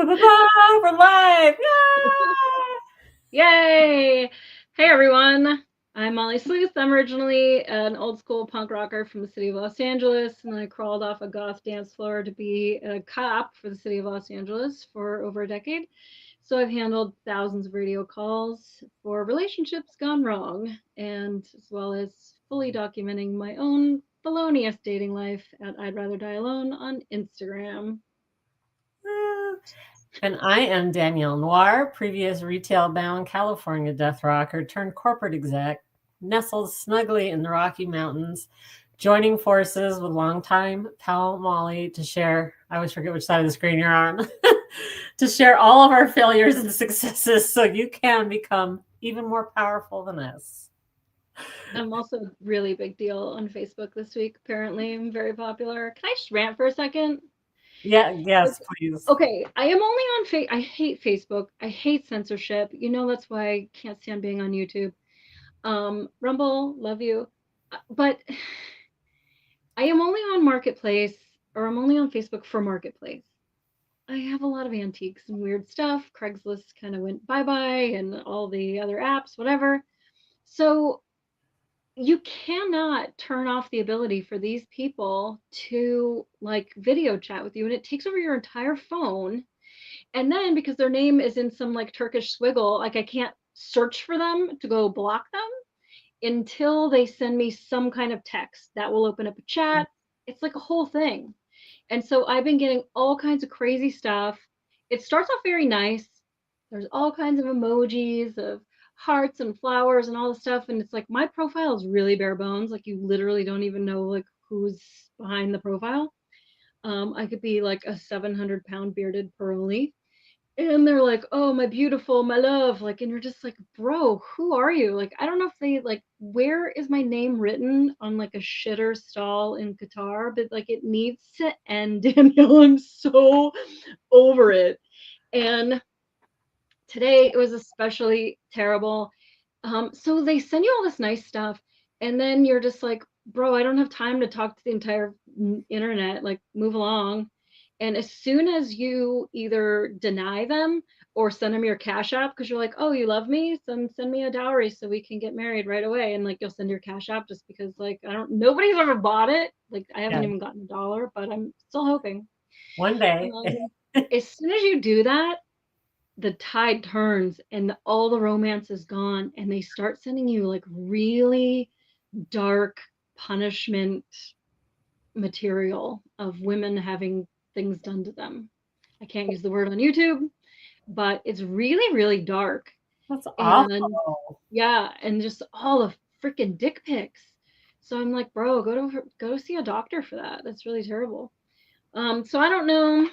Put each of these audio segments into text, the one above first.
We're live. Yay! Hey everyone, I'm Molly Sleuth. I'm originally an old school punk rocker from the city of Los Angeles, and I crawled off a goth dance floor to be a cop for the city of Los Angeles for over a decade. So I've handled thousands of radio calls for relationships gone wrong, and as well as fully documenting my own felonious dating life at I'd Rather Die Alone on Instagram. And I am Danielle Noire, previous retail bound California death rocker turned corporate exec, nestled snugly in the Rocky Mountains, joining forces with longtime pal Molly to share, I always forget which side of the screen you're on, to share all of our failures and successes so you can become even more powerful than us. I'm also a really big deal on Facebook this week. Apparently, I'm very popular. Can I just rant for a second? Yeah, Like, yes, please. okay, I am only on I hate Facebook. I hate censorship. You know that's why I can't stand being on YouTube. Rumble, love you. But I am only on Marketplace, or I'm only on Facebook for Marketplace. I have a lot of antiques and weird stuff. Craigslist kind of went bye-bye and all the other apps, whatever. So you cannot turn off the ability for these people to like video chat with you, and it takes over your entire phone. And then because their name is in some like Turkish swiggle, like I can't search for them to go block them until they send me some kind of text that will open up a chat. It's like a whole thing. And so I've been getting all kinds of crazy stuff. It starts off very nice. There's all kinds of emojis of hearts and flowers and all this stuff. And it's like my profile is really bare bones. Like you literally don't even know like who's behind the profile. I could be like a 700-pound bearded pearly. And they're like, oh, my beautiful, my love. Like, and you're just like, bro, who are you? Like, I don't know if they like, where is my name written on like a shitter stall in Qatar? But like, it needs to end, Danielle. I'm so over it. And today it was especially terrible. So they send you all this nice stuff, and then you're just like, bro, I don't have time to talk to the entire internet. Like, move along. And as soon as you either deny them or send them your Cash App because you're like, oh, you love me, send me a dowry so we can get married right away. And like, you'll send your Cash App just because, like, I don't, nobody's ever bought it. Like, I haven't Yeah, even gotten $1, but I'm still hoping. one day. Um, as soon as you do that, the tide turns and all the romance is gone, and they start sending you like really dark punishment material of women having things done to them. I can't use the word on YouTube, but it's really, really dark. That's And awful. yeah, and just all the freaking dick pics. So I'm like, bro, go see a doctor for that. That's really terrible. So I don't know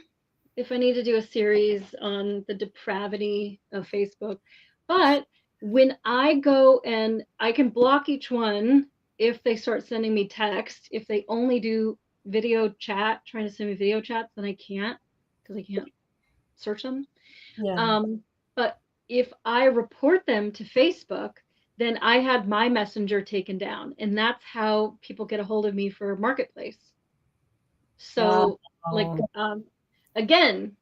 if I need to do a series on the depravity of Facebook, but when I go and I can block each one if they start sending me text. If they only do video chat, trying to send me video chats, then I can't because I can't search them. Yeah. Um, but if I report them to Facebook, then I had my messenger taken down, and that's how people get a hold of me for Marketplace. So, like, Oh. again,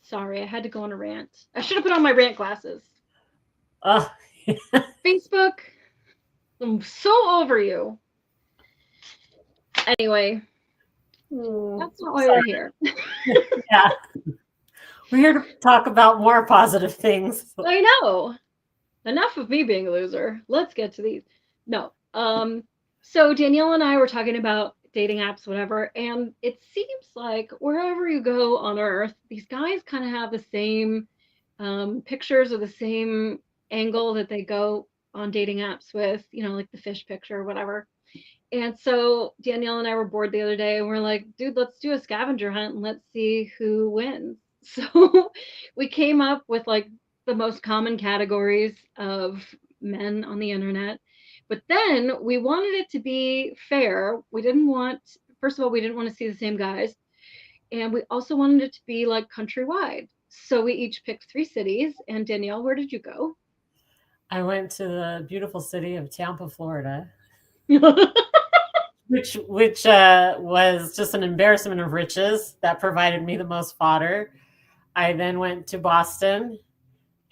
sorry, I had to go on a rant. I should have put on my rant glasses. Oh. Facebook, I'm so over you. Anyway, that's not why we're Sorry. here. Yeah. We're here to talk about more positive things. I know. Enough of me being a loser. Let's get to these. No. So Danielle and I were talking about dating apps, whatever, and it seems like wherever you go on earth, these guys kind of have the same pictures or the same angle that they go on dating apps with, like the fish picture or whatever. And so Danielle and I were bored the other day, and we're like, dude, let's do a scavenger hunt and let's see who wins. So we came up with like the most common categories of men on the internet. But then we wanted it to be fair. We didn't want, first of all, we didn't want to see the same guys. And we also wanted it to be like countrywide. So we each picked 3 cities. And Danielle, where did you go? I went to the beautiful city of Tampa, Florida. which was just an embarrassment of riches that provided me the most fodder. I then went to Boston,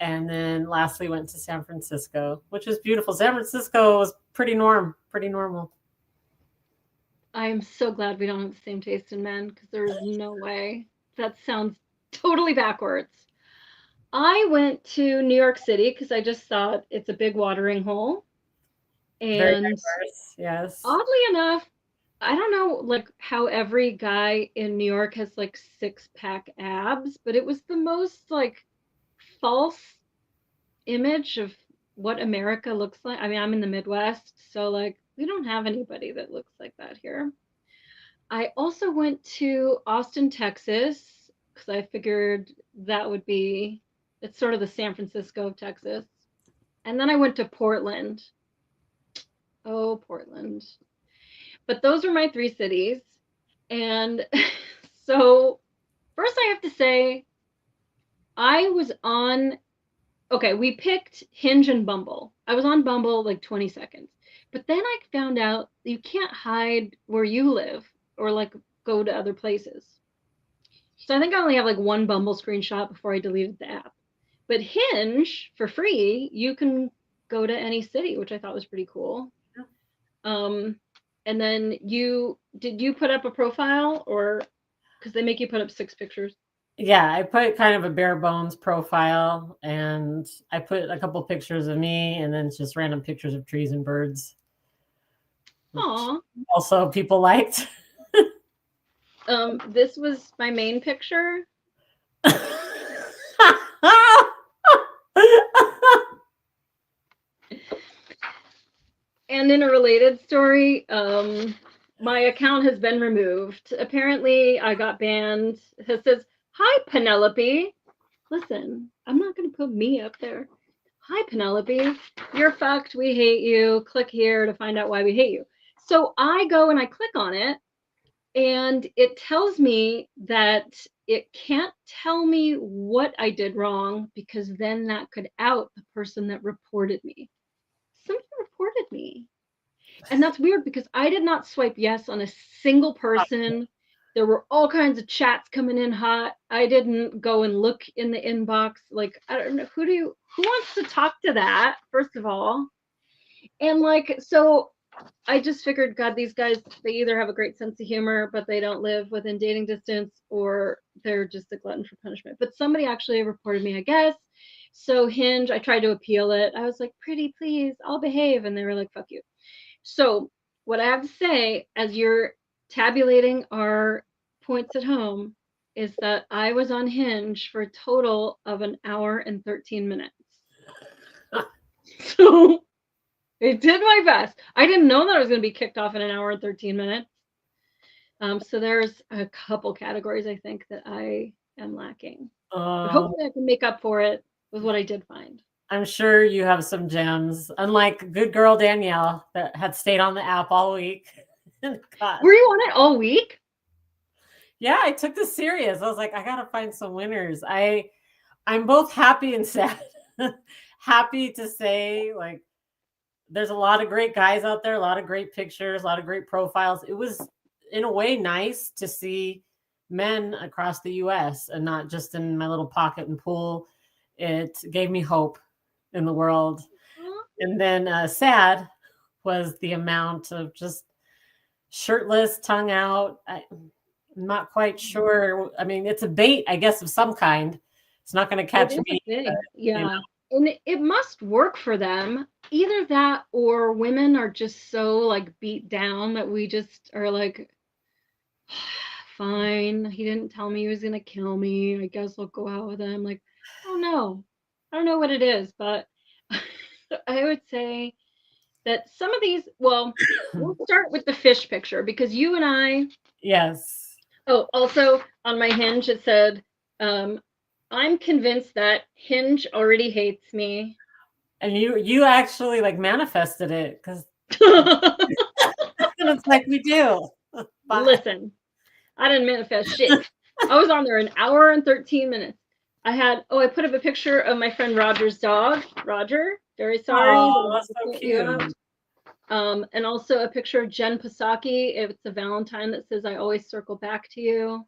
and then lastly went to San Francisco, which was beautiful. San Francisco was pretty normal. I'm so glad we don't have the same taste in men because there is no way. That sounds totally backwards. I went to New York City because I just thought it's a big watering hole. Very And diverse, yes. oddly enough, I don't know like how every guy in New York has like six-pack abs, but it was the most like false image of what America looks like. I mean, I'm in the Midwest, so like we don't have anybody that looks like that here. I also went to Austin, Texas, because I figured that would be, it's sort of the San Francisco of Texas. And then I went to Portland. Oh, Portland. But those were my three cities. And so, first I have to say, I was on, okay, we picked Hinge and Bumble. I was on Bumble like 20 seconds. But then I found out you can't hide where you live or like go to other places. So I think I only have like one Bumble screenshot before I deleted the app. But Hinge, for free, you can go to any city, which I thought was pretty cool. Um, and then did you put up a profile or because they make you put up 6 pictures? Yeah, I put kind of a bare bones profile, and I put a couple pictures of me, and then just random pictures of trees and birds, which Aw. also people liked. This was my main picture. And in a related story, my account has been removed. Apparently, I got banned. It says, "Hi, Penelope." Listen, I'm not going to put me up there. "Hi, Penelope. You're fucked. We hate you. Click here to find out why we hate you." So I go and I click on it, and it tells me that it can't tell me what I did wrong because then that could out the person that reported me. Somebody reported me. And that's weird because I did not swipe yes on a single person. There were all kinds of chats coming in hot. I didn't go and look in the inbox. Like, I don't know, who wants to talk to that, first of all? And like, so I just figured, God, these guys, they either have a great sense of humor, but they don't live within dating distance, or they're just a glutton for punishment. But somebody actually reported me, I guess. So Hinge, I tried to appeal it. I was like, "Pretty please, I'll behave." And they were like, "Fuck you." So what I have to say, as you're tabulating our points at home, is that I was on Hinge for a total of an hour and 13 minutes. So I did my best. I didn't know that I was going to be kicked off in an hour and 13 minutes. So there's a couple categories I think that I am lacking. But hopefully I can make up for it with what I did find. I'm sure you have some gems, unlike good girl Danielle that had stayed on the app all week. God. Were you on it all week? Yeah, I took this serious. I was like, I gotta find some winners. I'm both happy and sad. Happy to say, like, there's a lot of great guys out there, a lot of great pictures, a lot of great profiles. It was in a way nice to see men across the US and not just in my little pocket and pool. It gave me hope in the world. And then sad was the amount of just shirtless, tongue out. I'm not quite sure. I mean, it's a bait, I guess, of some kind. It's not going to catch me. But, yeah. You know. And it must work for them. Either that or women are just so like beat down that we just are like, fine, he didn't tell me he was going to kill me. I guess I'll go out with him. Like, oh no, I don't know what it is, but I would say that some of these, well, we'll start with the fish picture because you and I. Yes. Oh, also on my Hinge, it said, I'm convinced that Hinge already hates me. And you actually like manifested it because it's like we do. Listen, I didn't manifest shit. I was on there an hour and 13 minutes. I put up a picture of my friend Roger's dog. Roger, very sorry. Oh, that's so cute. And also a picture of Jen Psaki. It's a Valentine that says, I always circle back to you.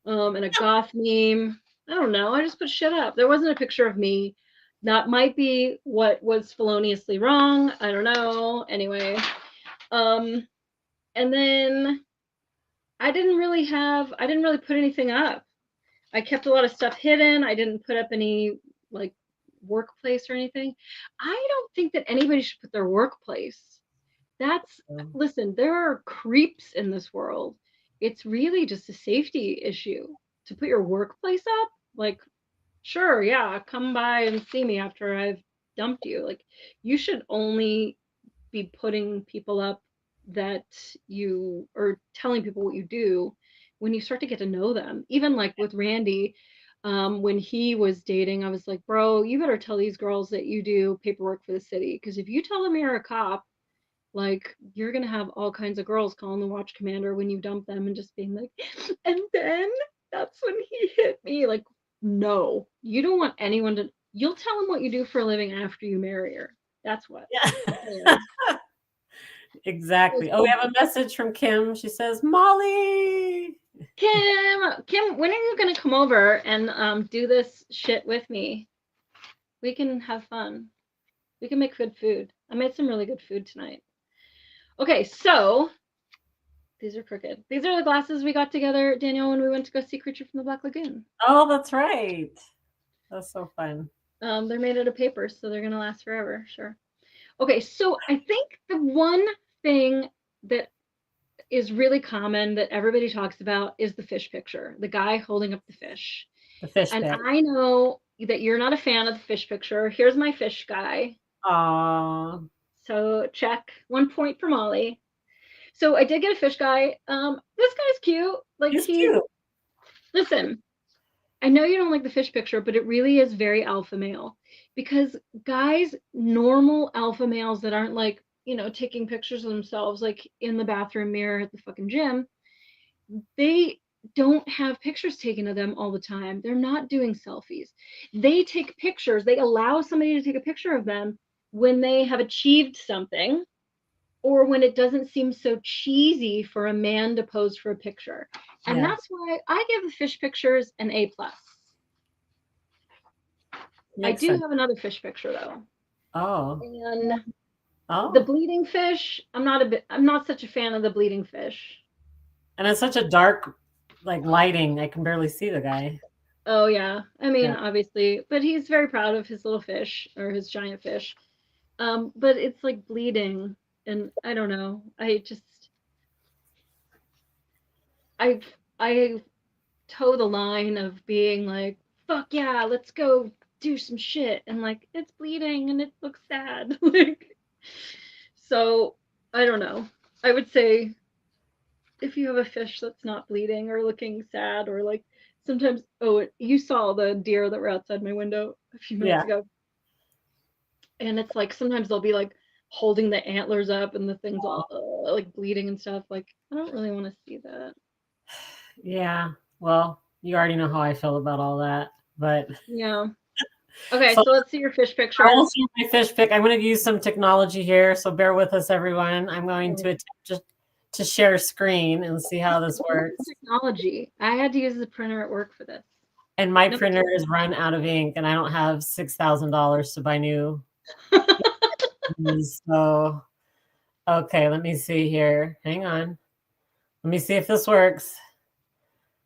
And a goth meme. I don't know. I just put shit up. There wasn't a picture of me. That might be what was feloniously wrong. I don't know. Anyway. And then I didn't really put anything up. I kept a lot of stuff hidden. I didn't put up any like workplace or anything. I don't think that anybody should put their workplace. Listen, there are creeps in this world. It's really just a safety issue to put your workplace up. Like, sure, yeah, come by and see me after I've dumped you. Like, you should only be putting people up that you or telling people what you do when you start to get to know them. Even like with Randy, when he was dating, I was like, bro, you better tell these girls that you do paperwork for the city. Because if you tell them you're a cop, like you're gonna have all kinds of girls calling the watch commander when you dump them and just being like, and then that's when he hit me. Like, no, you don't want anyone to. You'll tell them what you do for a living after you marry her. That's what. Yeah. Exactly. Oh, we have a message from Kim. She says, Molly. Kim, when are you gonna come over and do this shit with me? We can have fun. We can make good food. I made some really good food tonight. Okay, so these are crooked. These are the glasses we got together, Danielle, when we went to go see Creature from the Black Lagoon. Oh, that's right. That's so fun. They're made out of paper, so they're gonna last forever, sure. Okay, so I think the one thing that is really common that everybody talks about is the fish picture, the guy holding up the fish. The fish And pic. I know that you're not a fan of the fish picture. Here's my fish guy. Aww. So check 1 point for Molly. So I did get a fish guy. This guy's cute. Like He's cute. Listen, I know you don't like the fish picture, but it really is very alpha male because guys, normal alpha males that aren't like, taking pictures of themselves like in the bathroom mirror at the fucking gym, they don't have pictures taken of them all the time. They're not doing selfies. They take pictures. They allow somebody to take a picture of them when they have achieved something or when it doesn't seem so cheesy for a man to pose for a picture. And that's why I give the fish pictures an A+. I do have another fish picture though. Oh. And the bleeding fish, I'm not such a fan of the bleeding fish. And it's such a dark like lighting. I can barely see the guy. Oh yeah. I mean, obviously, but he's very proud of his little fish or his giant fish. But it's like bleeding and I don't know. I toe the line of being like, fuck yeah, let's go do some shit, and like it's bleeding and it looks sad. Like, so I don't know. I would say if you have a fish that's not bleeding or looking sad or like sometimes, you saw the deer that were outside my window a few minutes ago. And it's like sometimes they'll be like holding the antlers up and the things all like bleeding and stuff. Like, I don't really want to see that. Yeah. Well, you already know how I feel about all that, but yeah. Okay, so let's see your fish picture. I will see my fish pic. I'm going to use some technology here, so bear with us, everyone. I'm going to attempt just to share screen and see how this works. Technology. I had to use the printer at work for this. And my printer is run out of ink, and I don't have $6,000 to buy new. So, okay, let me see here. Hang on. Let me see if this works.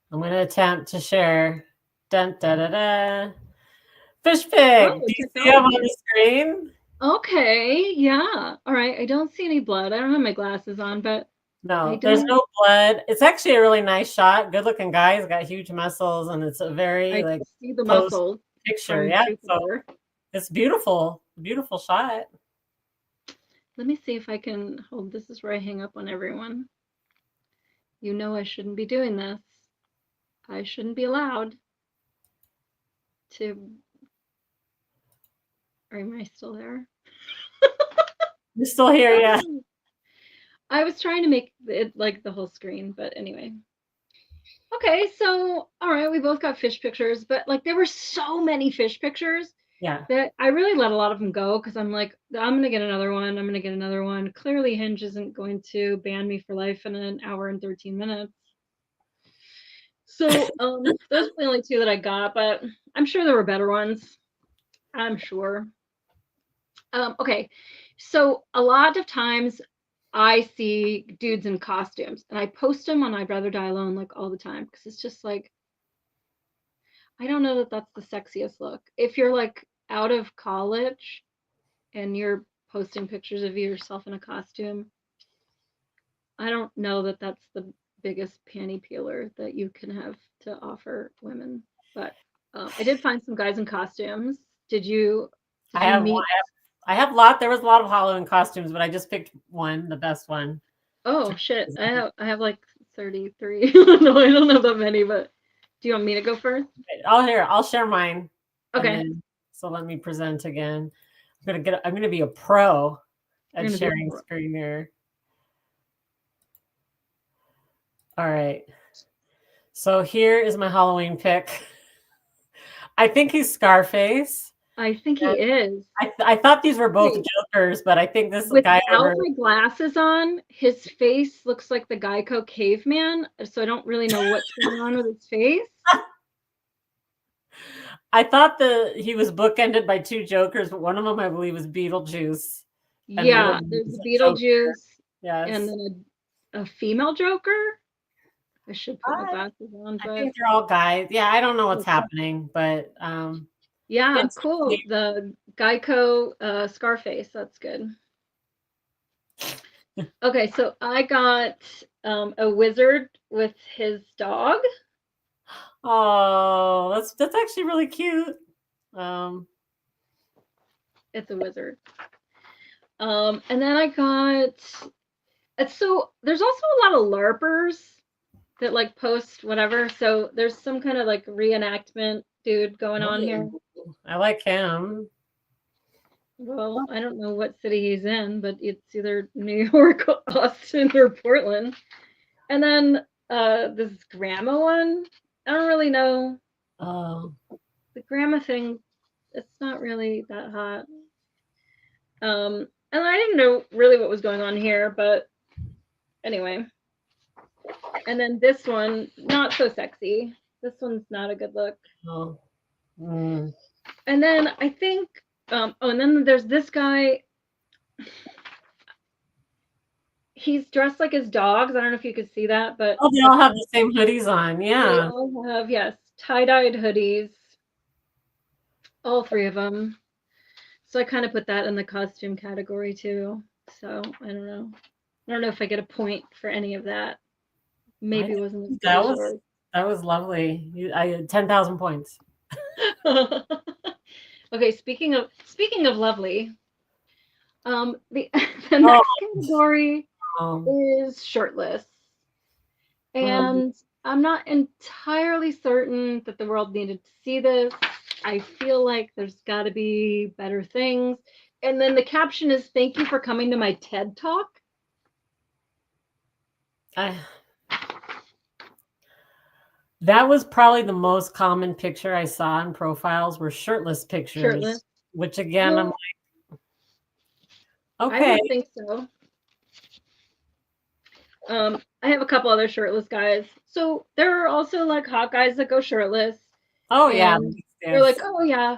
I'm going to attempt to share. Dun, da, da, da. Fish pig. Do you see him on the screen? Okay, yeah. All right. I don't see any blood. I don't have my glasses on, but no, there's no blood. It's actually a really nice shot. Good looking guy. He's got huge muscles, and it's a very I see the muscles picture. Yeah, so it's beautiful. Beautiful shot. Let me see if I can hold. This is where I hang up on everyone. You know I shouldn't be doing this. I shouldn't be allowed to. Am I still there? You're still here, yeah. I was trying to make it like the whole screen, but anyway. Okay, so all right, we both got fish pictures, but like there were so many fish pictures Yeah. that I really let a lot of them go because I'm like, I'm gonna get another one. I'm gonna get another one. Clearly, Hinge isn't going to ban me for life in an hour and 13 minutes. So those are the only two that I got, but I'm sure there were better ones. I'm sure. Okay, so a lot of times I see dudes in costumes, and I post them on I'd Rather Die Alone like all the time because it's just like I don't know that that's the sexiest look. If you're like out of college and you're posting pictures of yourself in a costume, I don't know that that's the biggest panty peeler that you can have to offer women. But I did find some guys in costumes. Did you I did you have one. meet? There was a lot of Halloween costumes, but I just picked one, the best one. Oh shit! I have like 33. No, I don't have that many. But do you want me to go first? I'll share mine. And Okay, then, so let me present again. I'm gonna be a pro you're at gonna be. sharing screen here. All right. So here is my Halloween pick. I think he's Scarface. I think he is. I thought these were both Wait, Jokers, but I think this guy over. without my glasses on, his face looks like the Geico caveman. So I don't really know what's going on with his face. I thought he was bookended by two Jokers, but one of them I believe was Beetlejuice, and the other Yeah, one there's was a a Joker. Beetlejuice and Yes. then a female Joker. I should put my I, glasses on, I but think they're all guys. Yeah, I don't know what's happening, but yeah, cool. instantly, The Geico Scarface. That's good. Okay, so I got a wizard with his dog. oh, that's actually really cute. Um, It's a wizard. And then I got so there's also a lot of LARPers that like post whatever. So there's some kind of like reenactment dude going on here. I like him. Well, I don't know what city he's in, but it's either New York, Austin, or Portland. And then this grandma one, I don't really know. Oh, The grandma thing, it's not really that hot. And I didn't know really what was going on here, but anyway. And then this one, not so sexy. This one's not a good look. oh, mm. And then I think, and then there's this guy. He's dressed like his dogs. I don't know if you could see that, but Oh, they all have the same hoodies on. they Yeah. all have, yes, tie-dyed hoodies, all three of them. So I kind of put that in the costume category too. So I don't know. I don't know if I get a point for any of that. I Maybe it wasn't as think good as yours. that was lovely. I had 10,000 points. Okay, speaking of lovely, the the Oh, next category um, is shirtless. um, And I'm not entirely certain that the world needed to see this. I feel like there's got to be better things. And then the caption is thank you for coming to my TED Talk. I, that was probably the most common picture I saw in profiles were shirtless Shirtless. pictures, which again, I'm Well, like, I okay. would think so. I have a couple other shirtless guys. So there are also like hot guys that go shirtless. Oh yeah, And they're like, yes. oh yeah,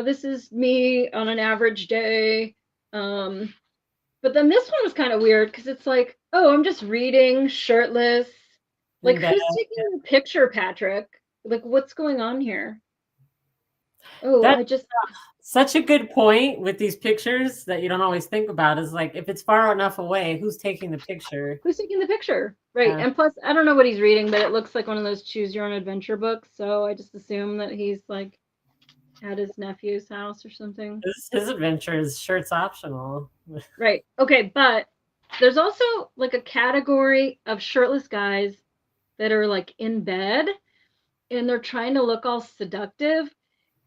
this is me on an average day. Um, But then this one was kind of weird because it's like, oh, I'm just reading shirtless. Like, In bed. who's taking your picture, Patrick? Like, what's going on here? Oh, That's I just, such a good point with these pictures that you don't always think about is like if it's far enough away, who's taking the picture? who's taking the picture? Right. Yeah. And plus, I don't know what he's reading, but it looks like one of those choose your own adventure books. So I just assume that he's like at his nephew's house or something. His adventure is shirts optional. Right. Okay. But there's also like a category of shirtless guys that are like in bed and they're trying to look all seductive.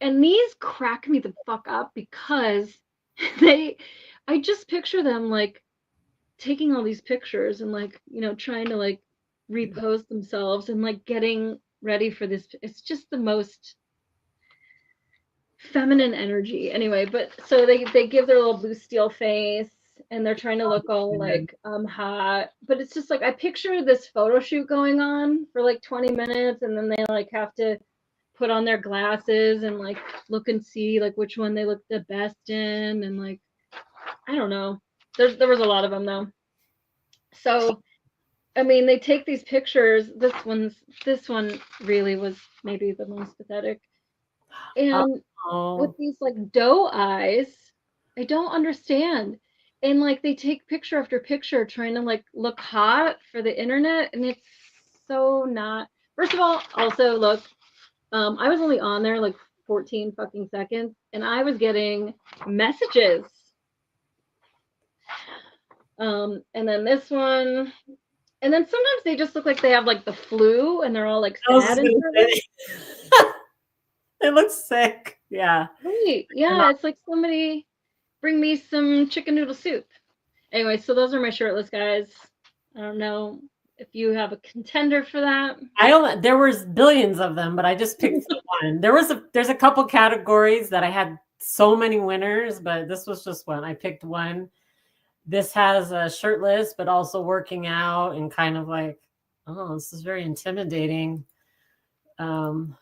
And these crack me the fuck up because they, I just picture them like taking all these pictures and like, trying to like repose themselves and like getting ready for this. It's just the most, feminine energy. Anyway, but so they give their little blue steel face and they're trying to look all like hot. But it's just like I picture this photo shoot going on for like 20 minutes and then they like have to put on their glasses and like look and see like which one they look the best in and like I don't know. There was a lot of them though. So I mean, they take these pictures. This one really was maybe the most pathetic. And with Oh, these like doe eyes, I don't understand. And like they take picture after picture trying to like look hot for the internet, and it's so not. First of all, also look, I was only on there like 14 fucking seconds, and I was getting messages. And then this one, and then sometimes they just look like they have like the flu and they're all like I was sad just and gonna shit. say, it looks sick. Yeah. Right. Yeah, it's like somebody bring me some chicken noodle soup. Anyway, so those are my shirtless guys. I don't know if you have a contender for that. I don't. There was billions of them, but I just picked one. There's a couple categories that I had so many winners, but this was just one. I picked one. This has a shirtless, but also working out and kind of like, oh, this is very intimidating. Um,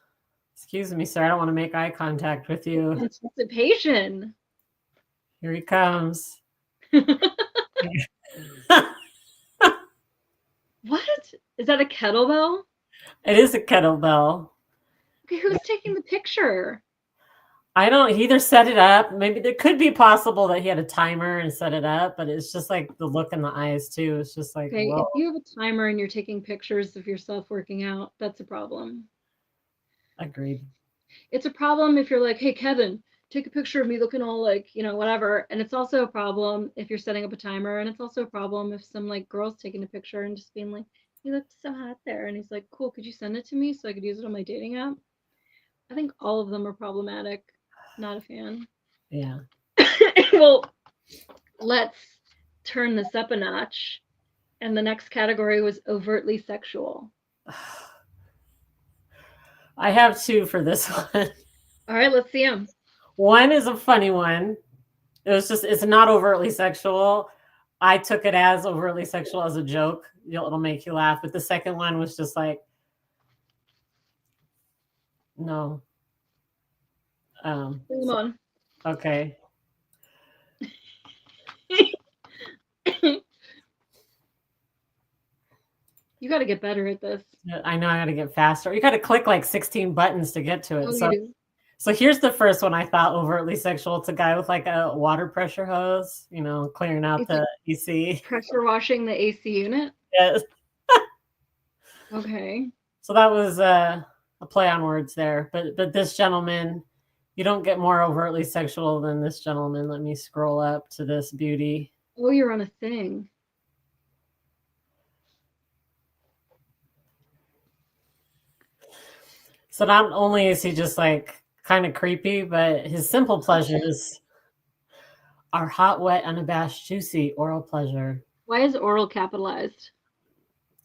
Excuse me, sir. I don't want to make eye contact with you. Anticipation. Here he comes. What? Is that a kettlebell? It is a kettlebell. Okay, who's taking the picture? I don't he either set it up. Maybe there could be possible that he had a timer and set it up, but it's just like the look in the eyes too. It's just like, Okay, if whoa, you have a timer and you're taking pictures of yourself working out, that's a problem. agreed. It's a problem if you're like, hey, Kevin, take a picture of me looking all like, whatever. And it's also a problem if you're setting up a timer. And it's also a problem if some like girl's taking a picture and just being like, you look so hot there. And he's like, cool, could you send it to me so I could use it on my dating app? I think all of them are problematic. Not a fan. Yeah. Well, let's turn this up a notch. And the next category was overtly sexual. I have two for this one. All right, let's see them. One is a funny one. It's not overtly sexual. I took it as overtly sexual as a joke. It'll make you laugh. But the second one was just like, no. Bring them on. Okay. You got to get better at this. I know I got to get faster. You got to click like 16 buttons to get to it. Oh, So, you do. so here's the first one I thought overtly sexual. It's a guy with like a water pressure hose, clearing out Is the he AC. pressure washing the AC unit? Yes. Okay. So that was a play on words there. But this gentleman, you don't get more overtly sexual than this gentleman. Let me scroll up to this beauty. Oh, you're on a thing. So not only is he just like kind of creepy, but his simple pleasures are hot, wet, unabashed, juicy oral pleasure. Why is oral capitalized?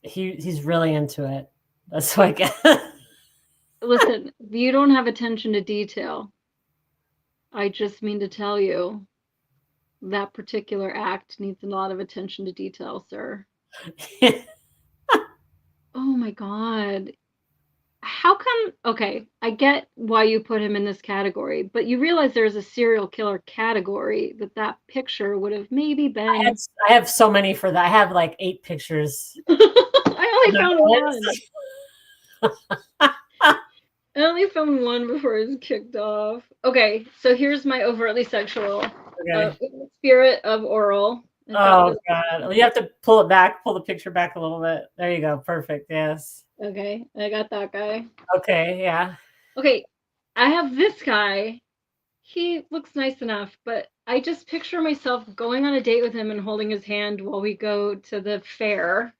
He's really into it. That's what I get. Listen, if you don't have attention to detail, I just mean to tell you that particular act needs a lot of attention to detail, sir. Oh my God. How come? Okay, I get why you put him in this category, but you realize there's a serial killer category that picture would have maybe been. I have so many for that. I have like 8 pictures. I only found one. I only found one before it was kicked off. Okay, so here's my overtly sexual. Okay. In the spirit of oral. Oh God! You have to pull the picture back a little bit. There you go. Perfect. Yes. Okay, I got that guy. Okay. Yeah. Okay, I have this guy. He looks nice enough, but I just picture myself going on a date with him and holding his hand while we go to the fair.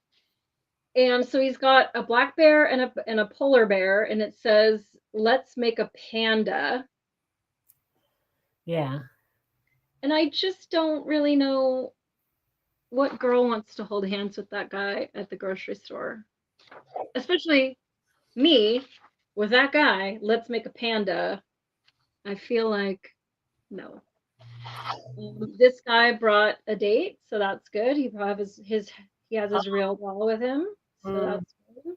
And so he's got a black bear and a polar bear, and it says, "Let's make a panda." Yeah. And I just don't really know what girl wants to hold hands with that guy at the grocery store. Especially me with that guy. Let's make a panda. I feel like no. This guy brought a date, so that's good. He probably has his real doll with him, so Mm. that's good.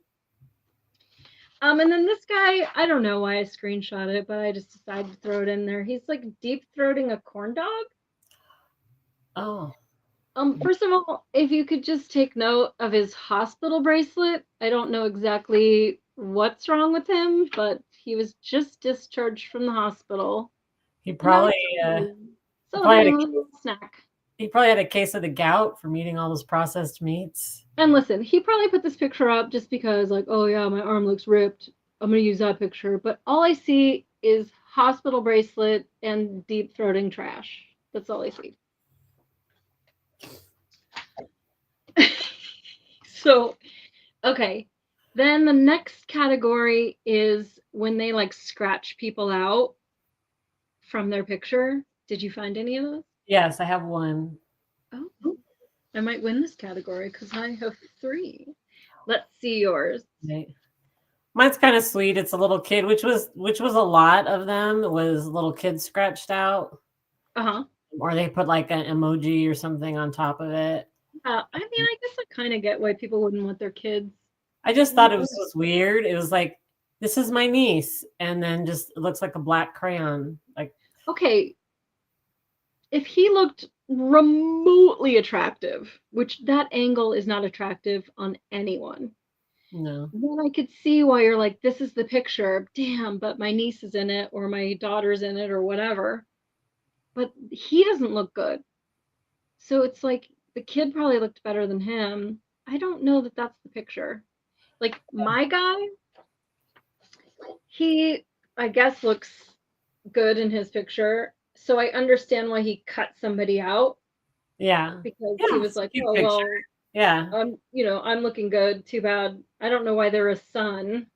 And then this guy, I don't know why I screenshot it, but I just decided to throw it in there. He's like deep throating a corn dog. Oh. First of all, if you could just take note of his hospital bracelet. I don't know exactly what's wrong with him, but he was just discharged from the hospital. He And I was probably celebrating a little snack. he probably had a case of the gout from eating all those processed meats. And listen, he probably put this picture up just because, like, oh yeah, my arm looks ripped. I'm gonna use that picture. But all I see is hospital bracelet and deep throating trash. That's all I see. So, okay. Then the next category is when they like scratch people out from their picture. Did you find any of those? Yes, I have one. Oh, I might win this category because I have 3. Let's see yours. Right. Mine's kind of sweet. It's a little kid, which was a lot of them. Was little kids scratched out, or they put like an emoji or something on top of it. I mean, I guess I kind of get why people wouldn't want their kids. I just thought it was just weird. It was like, this is my niece, and then just it looks like a black crayon. Like, okay, if he looked remotely attractive, which that angle is not attractive on anyone, no. then I could see why you're like, this is the picture. Damn, but my niece is in it, or my daughter's in it, or whatever. But he doesn't look good. So it's like the kid probably looked better than him. I don't know that that's the picture. Like my guy, he, I guess, looks good in his picture. So I understand why he cut somebody out. Yeah. Because yeah, he was like, oh, well, yeah. I'm looking good. Too bad. I don't know why they're a son.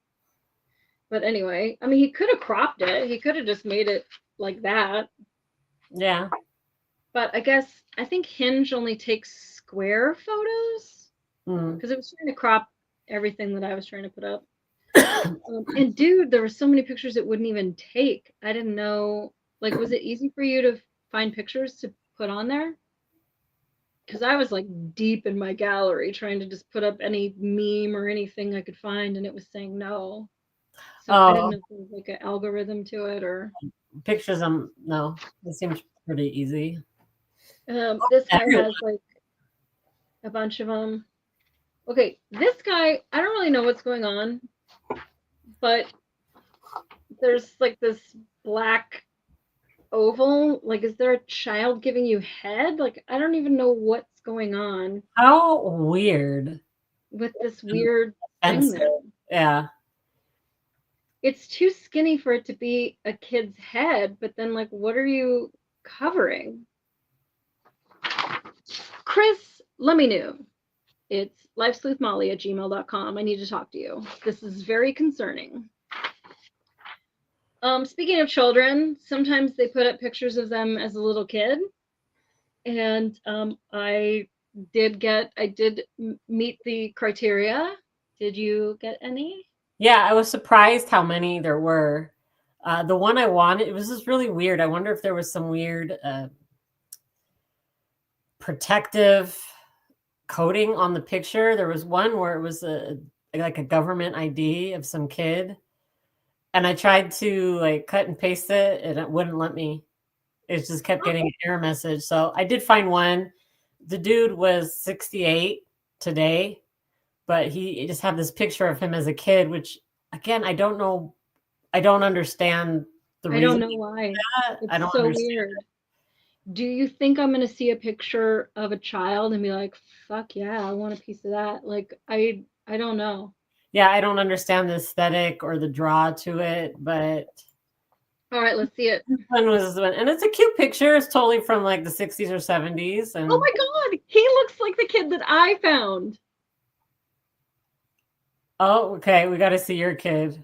But anyway, I mean, he could have cropped it. He could have just made it like that. Yeah. But I think Hinge only takes square photos because it was trying to crop everything that I was trying to put up. And dude, there were so many pictures it wouldn't even take. I didn't know. Like, was it easy for you to find pictures to put on there? Because I was like deep in my gallery trying to just put up any meme or anything I could find, and it was saying no. So I didn't know if there was like an algorithm to it or pictures. No, it seems pretty easy. This guy has like a bunch of them. Okay, this guy, I don't really know what's going on, but there's like this black oval. Like, is there a child giving you head? Like, I don't even know what's going on. How weird. With this weird thing there. Yeah. It's too skinny for it to be a kid's head, but then, like, what are you covering? Chris, let me know. It's lifesleuthmolly@gmail.com. I need to talk to you. This is very concerning. Speaking of children, sometimes they put up pictures of them as a little kid. And I did meet the criteria. Did you get any? Yeah, I was surprised how many there were. The one I wanted, it was just really weird. I wonder if there was some weird protective coating on the picture. There was one where it was like a government ID of some kid. And I tried to like cut and paste it and it wouldn't let me. It just kept getting an error message. So I did find one. The dude was 68 today, but he just had this picture of him as a kid, which again, I don't know. I don't understand the reason. I don't know why. It's so weird. Do you think I'm going to see a picture of a child and be like, fuck yeah, I want a piece of that? Like, I don't know. Yeah, I don't understand the aesthetic or the draw to it, but all right, let's see it. And it's a cute picture. It's totally from like the 60s or 70s. And oh my god, he looks like the kid that I found. Oh, okay. We got to see your kid.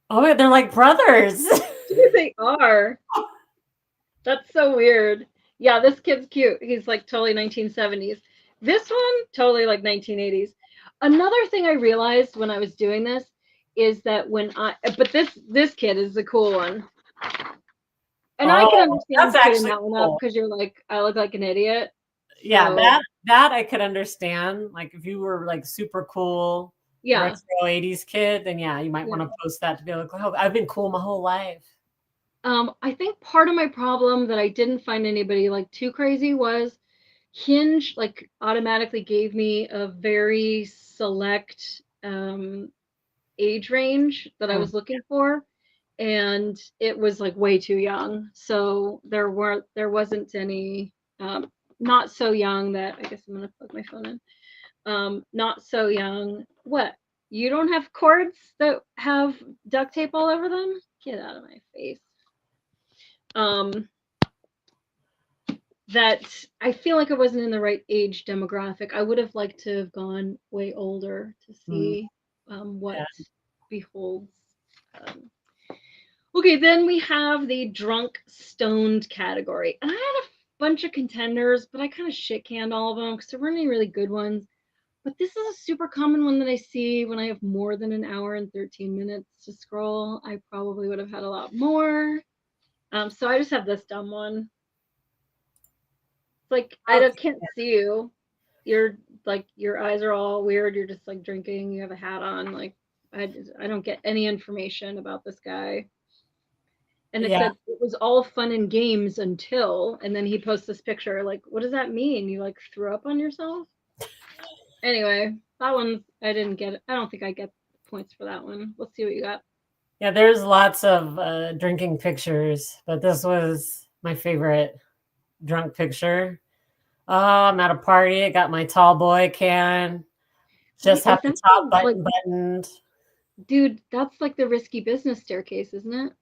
Oh, they're like brothers. They are. That's so weird. Yeah, this kid's cute. He's like totally 1970s. This one, totally like 1980s. Another thing I realized when I was doing this is that but this kid is the cool one. And I can Oh, understand that's you putting actually that one up cool. because you're like, I look like an idiot. Yeah, So that I could understand. Like if you were like super cool yeah, retro 80s kid, then yeah, you might want to yeah. post that to be like, oh, I've been cool my whole life. I think part of my problem that I didn't find anybody like too crazy was Hinge like automatically gave me a very select age range that I Hmm. was looking for, and it was like way too young. So there wasn't any not so young that I guess I'm gonna plug my phone in. Not so young. What? You don't have cords that have duct tape all over them? Get out of my face. Um, that I feel like I wasn't in the right age demographic. I would have liked to have gone way older to Hmm. see what Yeah. beholds. Um, okay, then we have the drunk stoned category. And I had a bunch of contenders, but I kind of shit canned all of them because there weren't any really good ones. But this is a super common one that I see when I have more than an hour and 13 minutes to scroll. I probably would have had a lot more. So I just have this dumb one. It's like can't see you. You're like your eyes are all weird. You're just like drinking. You have a hat on. Like I don't get any information about this guy. And it Yeah. said it was all fun and games until, and then he posts this picture. Like, what does that mean? You like threw up on yourself? Anyway, that one I didn't get. I don't think I get points for that one. Let's see what you got. Yeah, there's lots of drinking pictures, but this was my favorite drunk picture. Oh, I'm at a party. I got my tall boy can. Wait, Just is have the that top like, button buttoned. dude? That's like the risky business staircase, isn't it?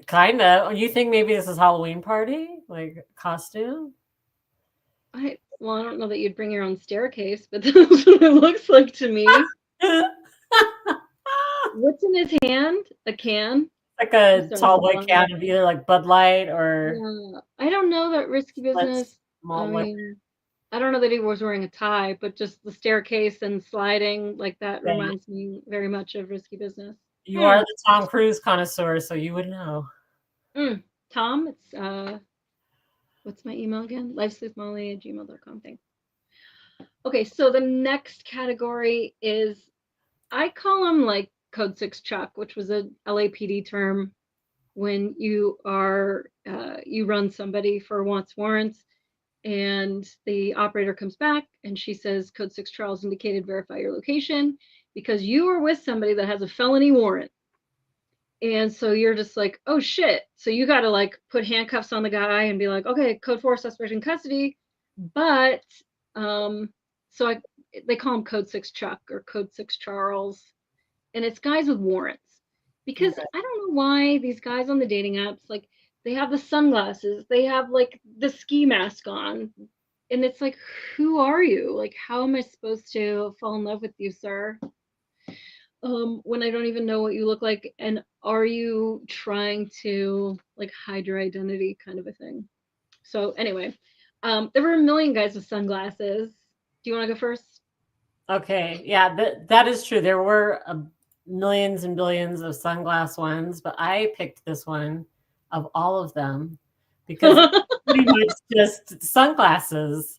Kind of. You think maybe this is Halloween party? Like costume? I don't know that you'd bring your own staircase, but that's what it looks like to me. What's in his hand? A can? Like I'm a starting tall to boy blind. can of either like Bud Light or Yeah, I don't know that risky Let's business. I malt liquor. mean, I don't know that he was wearing a tie, but just the staircase and sliding like that Yeah, reminds me very much of risky business. you are Hmm. the Tom Cruise connoisseur, so you would know. Mm. Tom, it's what's my email again? Lifesmolly@gmail.com. Thanks. Okay, so the next category is I call them like Code 6 Chuck, which was a LAPD term when you run somebody for wants warrants and the operator comes back and she says code 6 Charles indicated verify your location because you are with somebody that has a felony warrant. And so you're just like, oh shit. So you got to like put handcuffs on the guy and be like, okay, code 4 suspect in custody. But um so I they call him code 6 Chuck or code 6 Charles, and it's guys with warrants. Because Okay. I don't know why these guys on the dating apps, like, they have the sunglasses, they have like the ski mask on, and it's like, who are you? Like, how am I supposed to fall in love with you, sir? When I don't even know what you look like, and are you trying to like hide your identity, kind of a thing. So anyway, there were a million guys with sunglasses. Do you want to go first? Okay. Yeah, that is true. There were millions and billions of sunglass ones, but I picked this one of all of them because it's pretty much just sunglasses.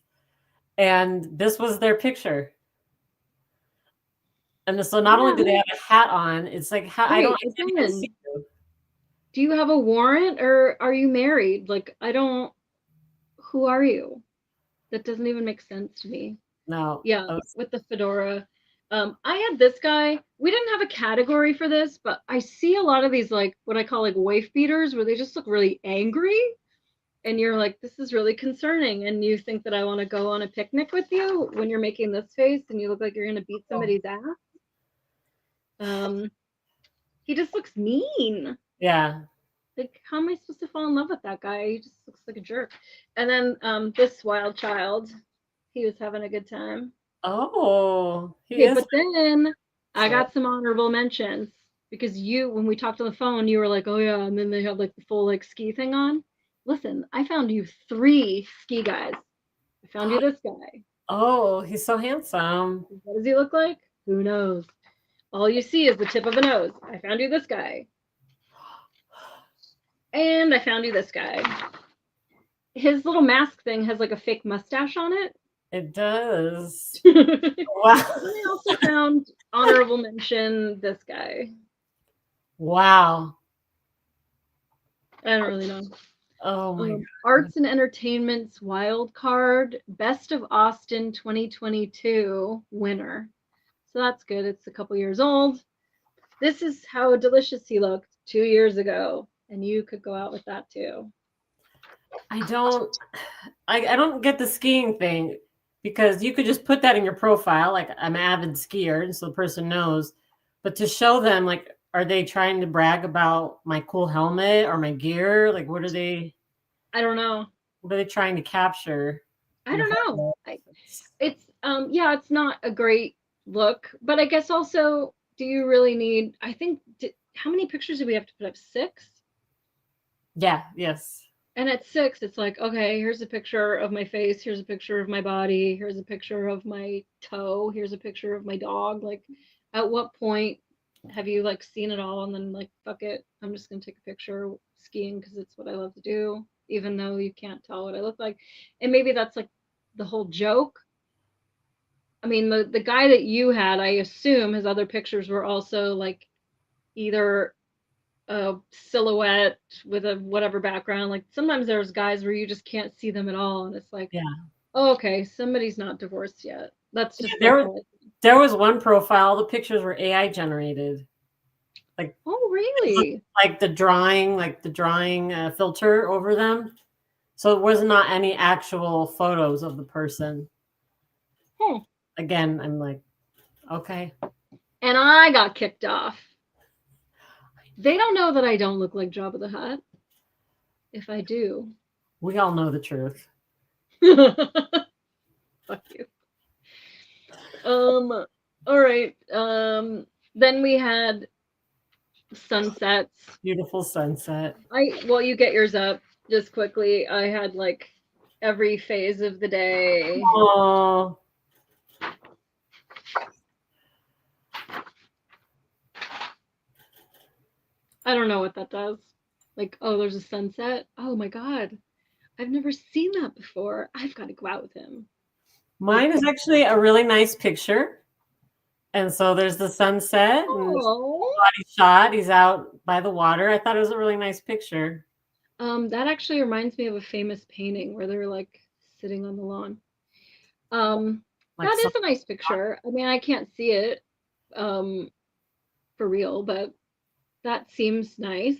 And this was their picture. And so not only Yeah. do they have a hat on, it's like how Okay, I can't even see again, you. do you have a warrant or are you married? Like, I don't, who are you? That doesn't even make sense to me. No. Yeah, I was, with the fedora. I had this guy. We didn't have a category for this, but I see a lot of these like what I call like wife beaters where they just look really angry and you're like, this is really concerning. And you think that I want to go on a picnic with you when you're making this face and you look like you're gonna beat somebody's ass. Um, he just looks mean. yeah. Like, how am I supposed to fall in love with that guy? He just looks like a jerk. And then this wild child, he was having a good time. Oh, he Okay, is but then I so. got some honorable mentions because when we talked on the phone, you were like, oh yeah, and then they have like the full like ski thing on. Listen, I found you three ski guys. I found you this guy. Oh, he's so handsome. What does he look like? Who knows? All you see is the tip of a nose. I found you this guy. And I found you this guy. His little mask thing has like a fake mustache on it. It does. And Wow. I also found honorable mention this guy. Wow. I don't really know. Oh my God. Arts and Entertainment's wild card, Best of Austin 2022 winner. So that's good. It's a couple years old. This is how delicious he looked 2 years ago, and you could go out with that too. I don't get the skiing thing, because you could just put that in your profile, like I'm an avid skier, and so the person knows. But to show them, like, are they trying to brag about my cool helmet or my gear? Like, I don't know. what are they trying to capture? I don't know. It's yeah, it's not a great look, but I guess also, do you really need? I think how many pictures do we have to put up? 6. Yeah. Yes. And at 6, it's like, okay, here's a picture of my face, here's a picture of my body, here's a picture of my toe, here's a picture of my dog. Like, at what point have you like seen it all and then like, fuck it, I'm just gonna take a picture skiing because it's what I love to do, even though you can't tell what I look like. And maybe that's like the whole joke. I mean, the guy that you had, I assume his other pictures were also like either a silhouette with a whatever background. Like sometimes there's guys where you just can't see them at all, and it's like, Yeah. oh, okay, somebody's not divorced yet. That's just There was one profile. The pictures were AI generated. Like, oh, really? like the drawing filter over them. So it was not any actual photos of the person. Hmm. Again, I'm like, okay. And I got kicked off. They don't know that I don't look like Jabba the Hutt. If I do, We all know the truth. fuck you. All right. Then we had sunsets. Beautiful sunset. Well, you get yours up just quickly. I had like every phase of the day. Oh, I don't know what that does. Like, oh, there's a sunset. Oh my God. I've never seen that before. I've got to go out with him. mine is actually a really nice picture. And so there's the sunset and body shot. He's out by the water. I thought it was a really nice picture. That actually reminds me of a famous painting where they're like sitting on the lawn. That is a nice picture. I mean, I can't see it for real, but that seems nice.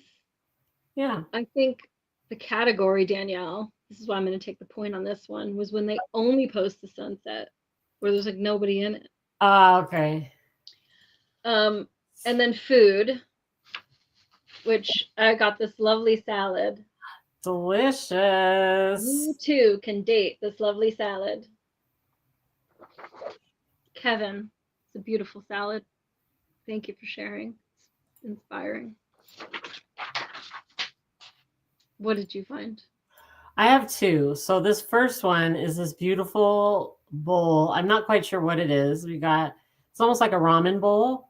Yeah. I think the category, Danielle, this is why I'm going to take the point on this one, was when they only post the sunset where there's like nobody in it. Okay. And then food, which I got this lovely salad. Delicious. You too can date this lovely salad. Kevin, it's a beautiful salad. Thank you for sharing. It's inspiring. What did you find? I have 2. So this first one is this beautiful bowl. I'm not quite sure what it is. It's almost like a ramen bowl.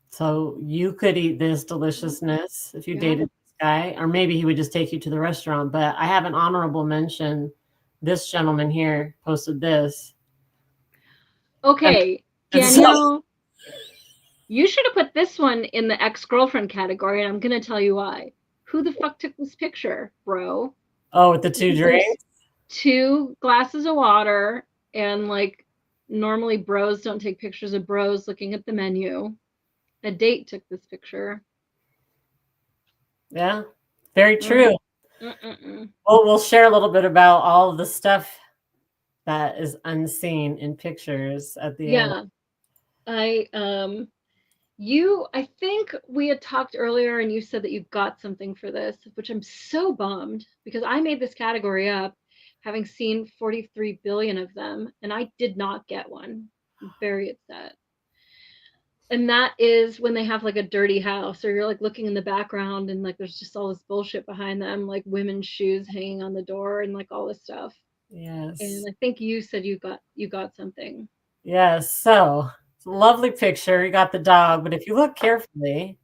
So you could eat this deliciousness if you dated this guy, or maybe he would just take you to the restaurant. But I have an honorable mention. This gentleman here posted this. Okay, Danielle, you should have put this one in the ex-girlfriend category, and I'm going to tell you why. Who the fuck took this picture, bro? Oh, with the 2 drinks? 2 glasses of water, and like normally bros don't take pictures of bros looking at the menu. A date took this picture. Yeah, very true. Well, we'll share a little bit about all of the stuff that is unseen in pictures at the end. I think we had talked earlier and you said that you got something for this, which I'm so bummed because I made this category up having seen 43 billion of them and I did not get one. I'm very upset. And that is when they have like a dirty house or you're like looking in the background and like there's just all this bullshit behind them, like women's shoes hanging on the door and like all this stuff. Yes. And I think you said you got something. Yes. So lovely picture. You got the dog, but if you look carefully,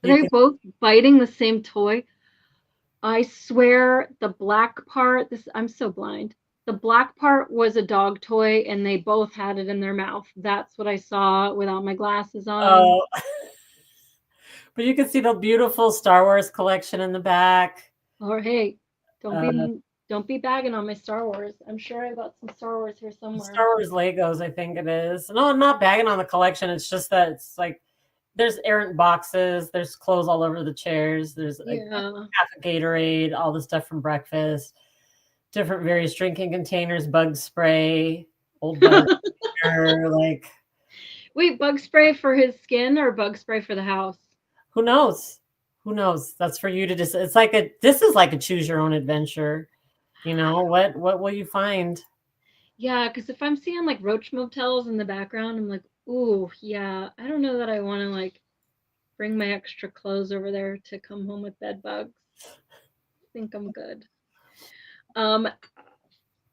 Are you they can. both biting the same toy? I swear the black part, this I'm so blind. The black part was a dog toy and they both had it in their mouth. That's what I saw without my glasses on. Oh, but you can see the beautiful Star Wars collection in the back. Or hey, don't Uh, be don't be bagging on my Star Wars. I'm sure I got some Star Wars here somewhere. Star Wars Legos, I think it is. No, I'm not bagging on the collection. It's just that it's like there's errant boxes, there's clothes all over the chairs, there's like Yeah. half a Gatorade, all the stuff from breakfast, different various drinking containers, bug spray, old butter, like Wait, bug spray for his skin or bug spray for the house? who knows? Who knows? That's for you to just. It's like this is like a choose your own adventure. What will you find? Yeah, because if I'm seeing like roach motels in the background, I'm like, ooh, yeah, I don't know that I want to like bring my extra clothes over there to come home with bed bugs. I think I'm good. Um,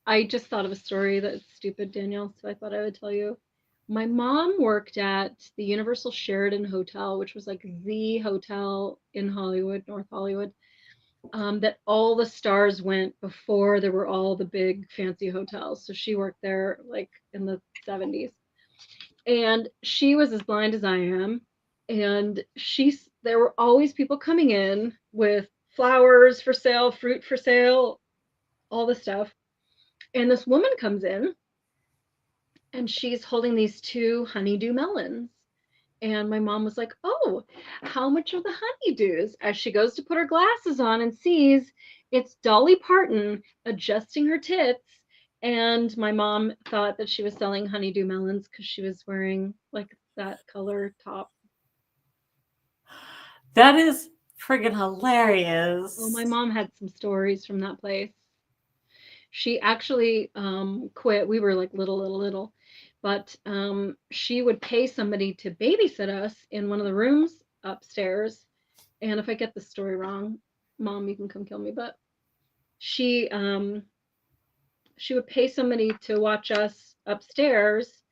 I just thought of a story that's stupid, Danielle, so I thought I would tell you. My mom worked at the Universal Sheridan Hotel, which was like the hotel in Hollywood, North Hollywood, that all the stars went before there were all the big fancy hotels. So she worked there like in the 70s. And she was as blind as I am. And there were always people coming in with flowers for sale, fruit for sale, all the stuff. And this woman comes in and she's holding these two honeydew melons. And my mom was like, "Oh, how much are the honeydews?" As she goes to put her glasses on and sees it's Dolly Parton adjusting her tits. And my mom thought that she was selling honeydew melons because she was wearing like that color top. That is friggin' Oh, my hilarious. mom had some stories from that place. She actually quit. We were like little, but she would pay somebody to babysit us in one of the rooms upstairs. And if I get the story wrong, mom, you can come kill me. But she um, she would pay somebody to watch us upstairs,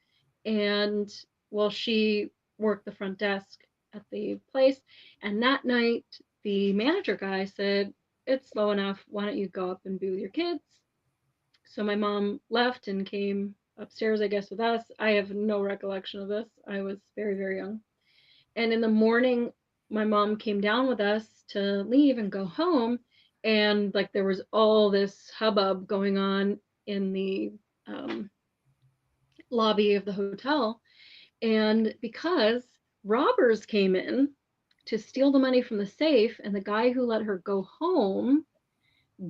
and well, she worked the front desk at the place. And that night, the manager guy said, "It's low enough. Why don't you go up and be with your kids?" So my mom left and came upstairs, I guess, with us. I have no recollection of this. I was very, very young. And in the morning, my mom came down with us to leave and go home. And like there was all this hubbub going on in the um, lobby of the hotel. And because robbers came in to steal the money from the safe, and the guy who let her go home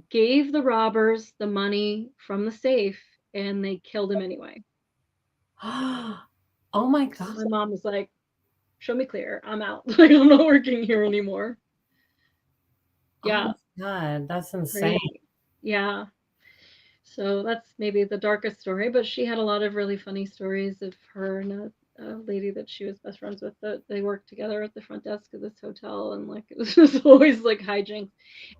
gave the robbers the money from the safe and they killed him anyway. Oh my So god. my mom was like, "Show me clear. I'm out. Like I'm not working here anymore." Oh Yeah, my god. That's insane. crazy. Yeah. So that's maybe the darkest story, but she had a lot of really funny stories of her and a lady that she was best friends with that they worked together at the front desk of this hotel, and like it was just always like hijinks.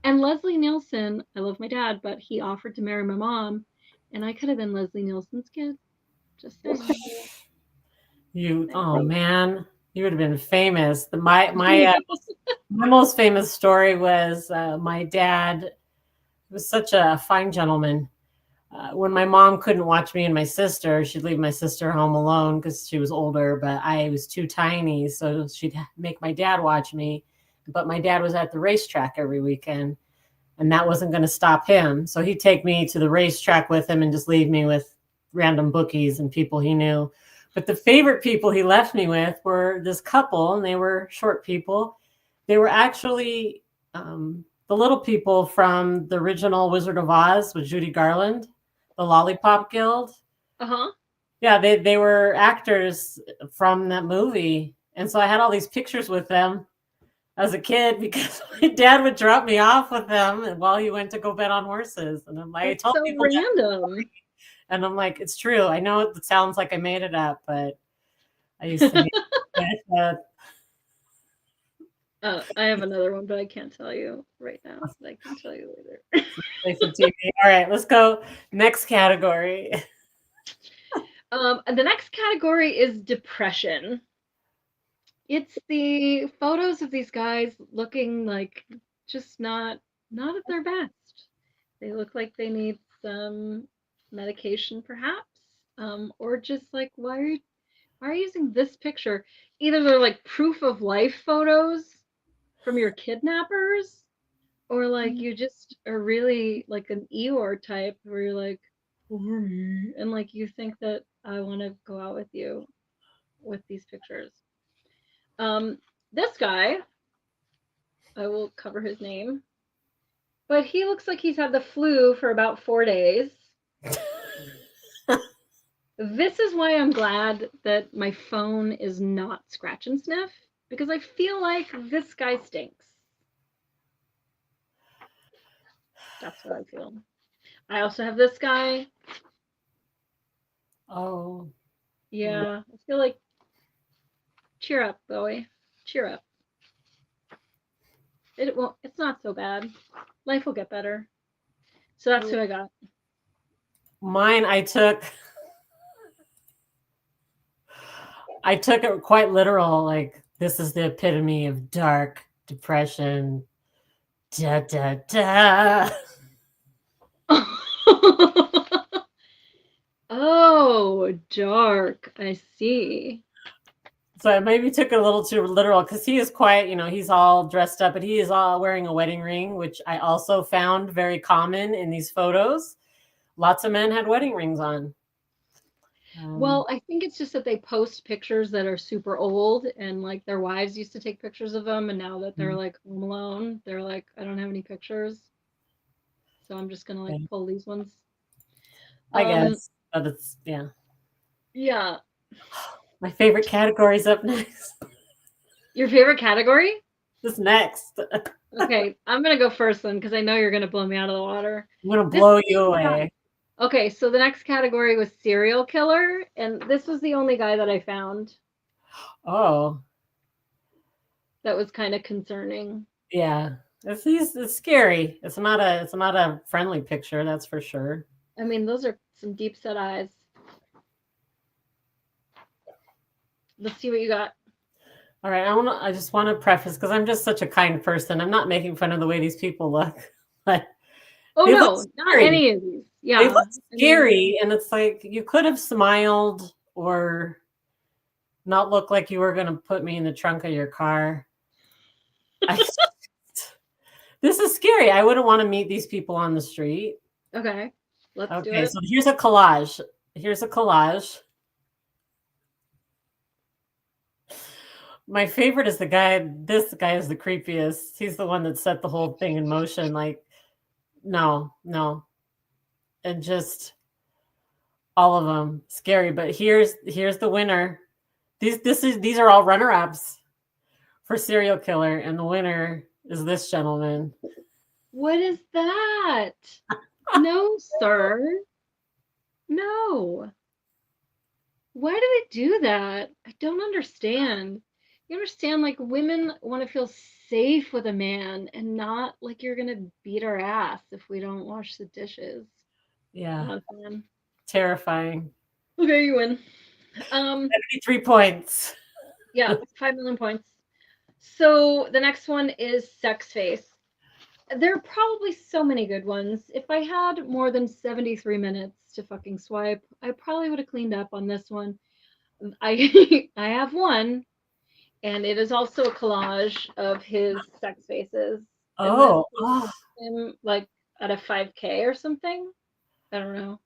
And Leslie Nielsen, I love my dad, but he offered to marry my mom, and I could have been Leslie Nielsen's kid. Just saying. Oh man, you would have been famous. My most famous story was my dad was such a fine gentleman. When my mom couldn't watch me and my sister, she'd leave my sister home alone because she was older, but I was too tiny, so she'd make my dad watch me. But my dad was at the racetrack every weekend, and that wasn't going to stop him. So he'd take me to the racetrack with him and just leave me with random bookies and people he knew. But the favorite people he left me with were this couple, and they were short people. They were actually the little people from the original Wizard of Oz with Judy Garland, the Lollipop Guild. Uh-huh. Yeah, they were actors from that movie. And so I had all these pictures with them as a kid because my dad would drop me off with them while he went to go bet on horses. And I'm like, I That's told so people that random. story. And I'm like, it's true. I know it sounds like I made it up, but I used to be I have another one, but I can't tell you right now. But I can tell you later. play some TV. All right, let's go. Next category. And the next category is depression. It's the photos of these guys looking like just not at their best. They look like they need some medication, perhaps, or just like why are you using this picture? Either they're like proof of life photos from your kidnappers, or like you just are really like an Eeyore type where you're like, and like you think that I want to go out with you with these pictures. Um, this guy, I will cover his name, but he looks like he's had the flu for about 4 days. This is why I'm glad that my phone is not scratch and sniff, because I feel like this guy stinks. That's what I feel. I also have this guy. Oh, Yeah, I feel like cheer up, Bowie. Cheer up. It won't. It's not so bad. Life will get better. So that's who I got. mine. I took it quite literal. Like this is the epitome of dark depression. Da da da. Oh, dark. I see. So I maybe took it a little too literal because he is quite, he's all dressed up, but he is all wearing a wedding ring, which I also found very common in these photos. Lots of men had wedding rings on. Well, I think it's just that they post pictures that are super old and like their wives used to take pictures of them, and now that they're like home alone, they're like, I don't have any pictures. So I'm just gonna like Okay. pull these ones. I Um, guess, but it's yeah. yeah. My favorite category is up next. Your favorite category? This next, Okay, I'm gonna go first then because I know you're gonna blow me out of the water. I'm gonna This is blow the you only guy. away. Okay, so the next category was serial killer, and this was the only guy that I found Oh, that was kind of concerning. yeah. It's scary. It's not a friendly picture, that's for sure. I mean, those are some deep set eyes. Let's see what you got. All right, I just want to preface because I'm just such a kind person. I'm not making fun of the way these people look, but Oh they look no, not scary. any of these. They Yeah, look I mean, scary, and it's like you could have smiled or not look like you were going to put me in the trunk of your car. I, this is scary. I wouldn't want to meet these people on the street. okay, let's do Okay, it. so here's a collage. Here's a collage. My favorite is the guy. This guy is the creepiest. He's the one that set the whole thing in motion. Like, no, no, and just all of them scary. But here's the winner. These are all runner ups for serial killer, and the winner is this gentleman. What is that? No, sir. No. Why do they do that? I don't understand. You understand, like, women want to feel safe with a man and not like you're gonna beat our ass if we don't wash the dishes. Yeah, Not a fan. terrifying. Okay, you win. 3 points. Yeah, 5 million points. So the next one is sex face. There are probably so many good ones. If I had more than 73 minutes to fucking swipe, I probably would have cleaned up on this one. I I have one, and it is also a collage of his sex faces. And this Oh, is him like at a 5K or something. I don't know.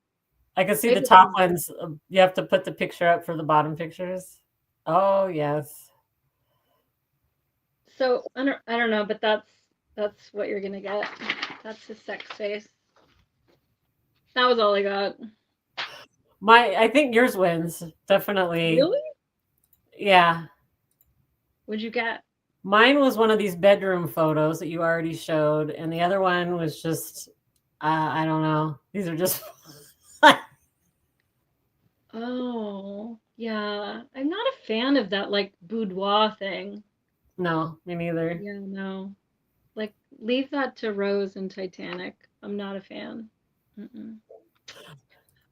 I can see the Maybe top ones. You have to put the picture up for the bottom pictures. Oh yes. so I don't know, but that's what you're gonna get. That's his sex face. That was all I got. I think yours wins definitely. Really? Yeah, What'd you get? mine was one of these bedroom photos that you already showed, and the other one was just I don't know. These are just Oh, yeah. I'm not a fan of that like boudoir thing. no, me neither. Yeah, no. Like leave that to Rose and Titanic. I'm not a fan. Mm-mm.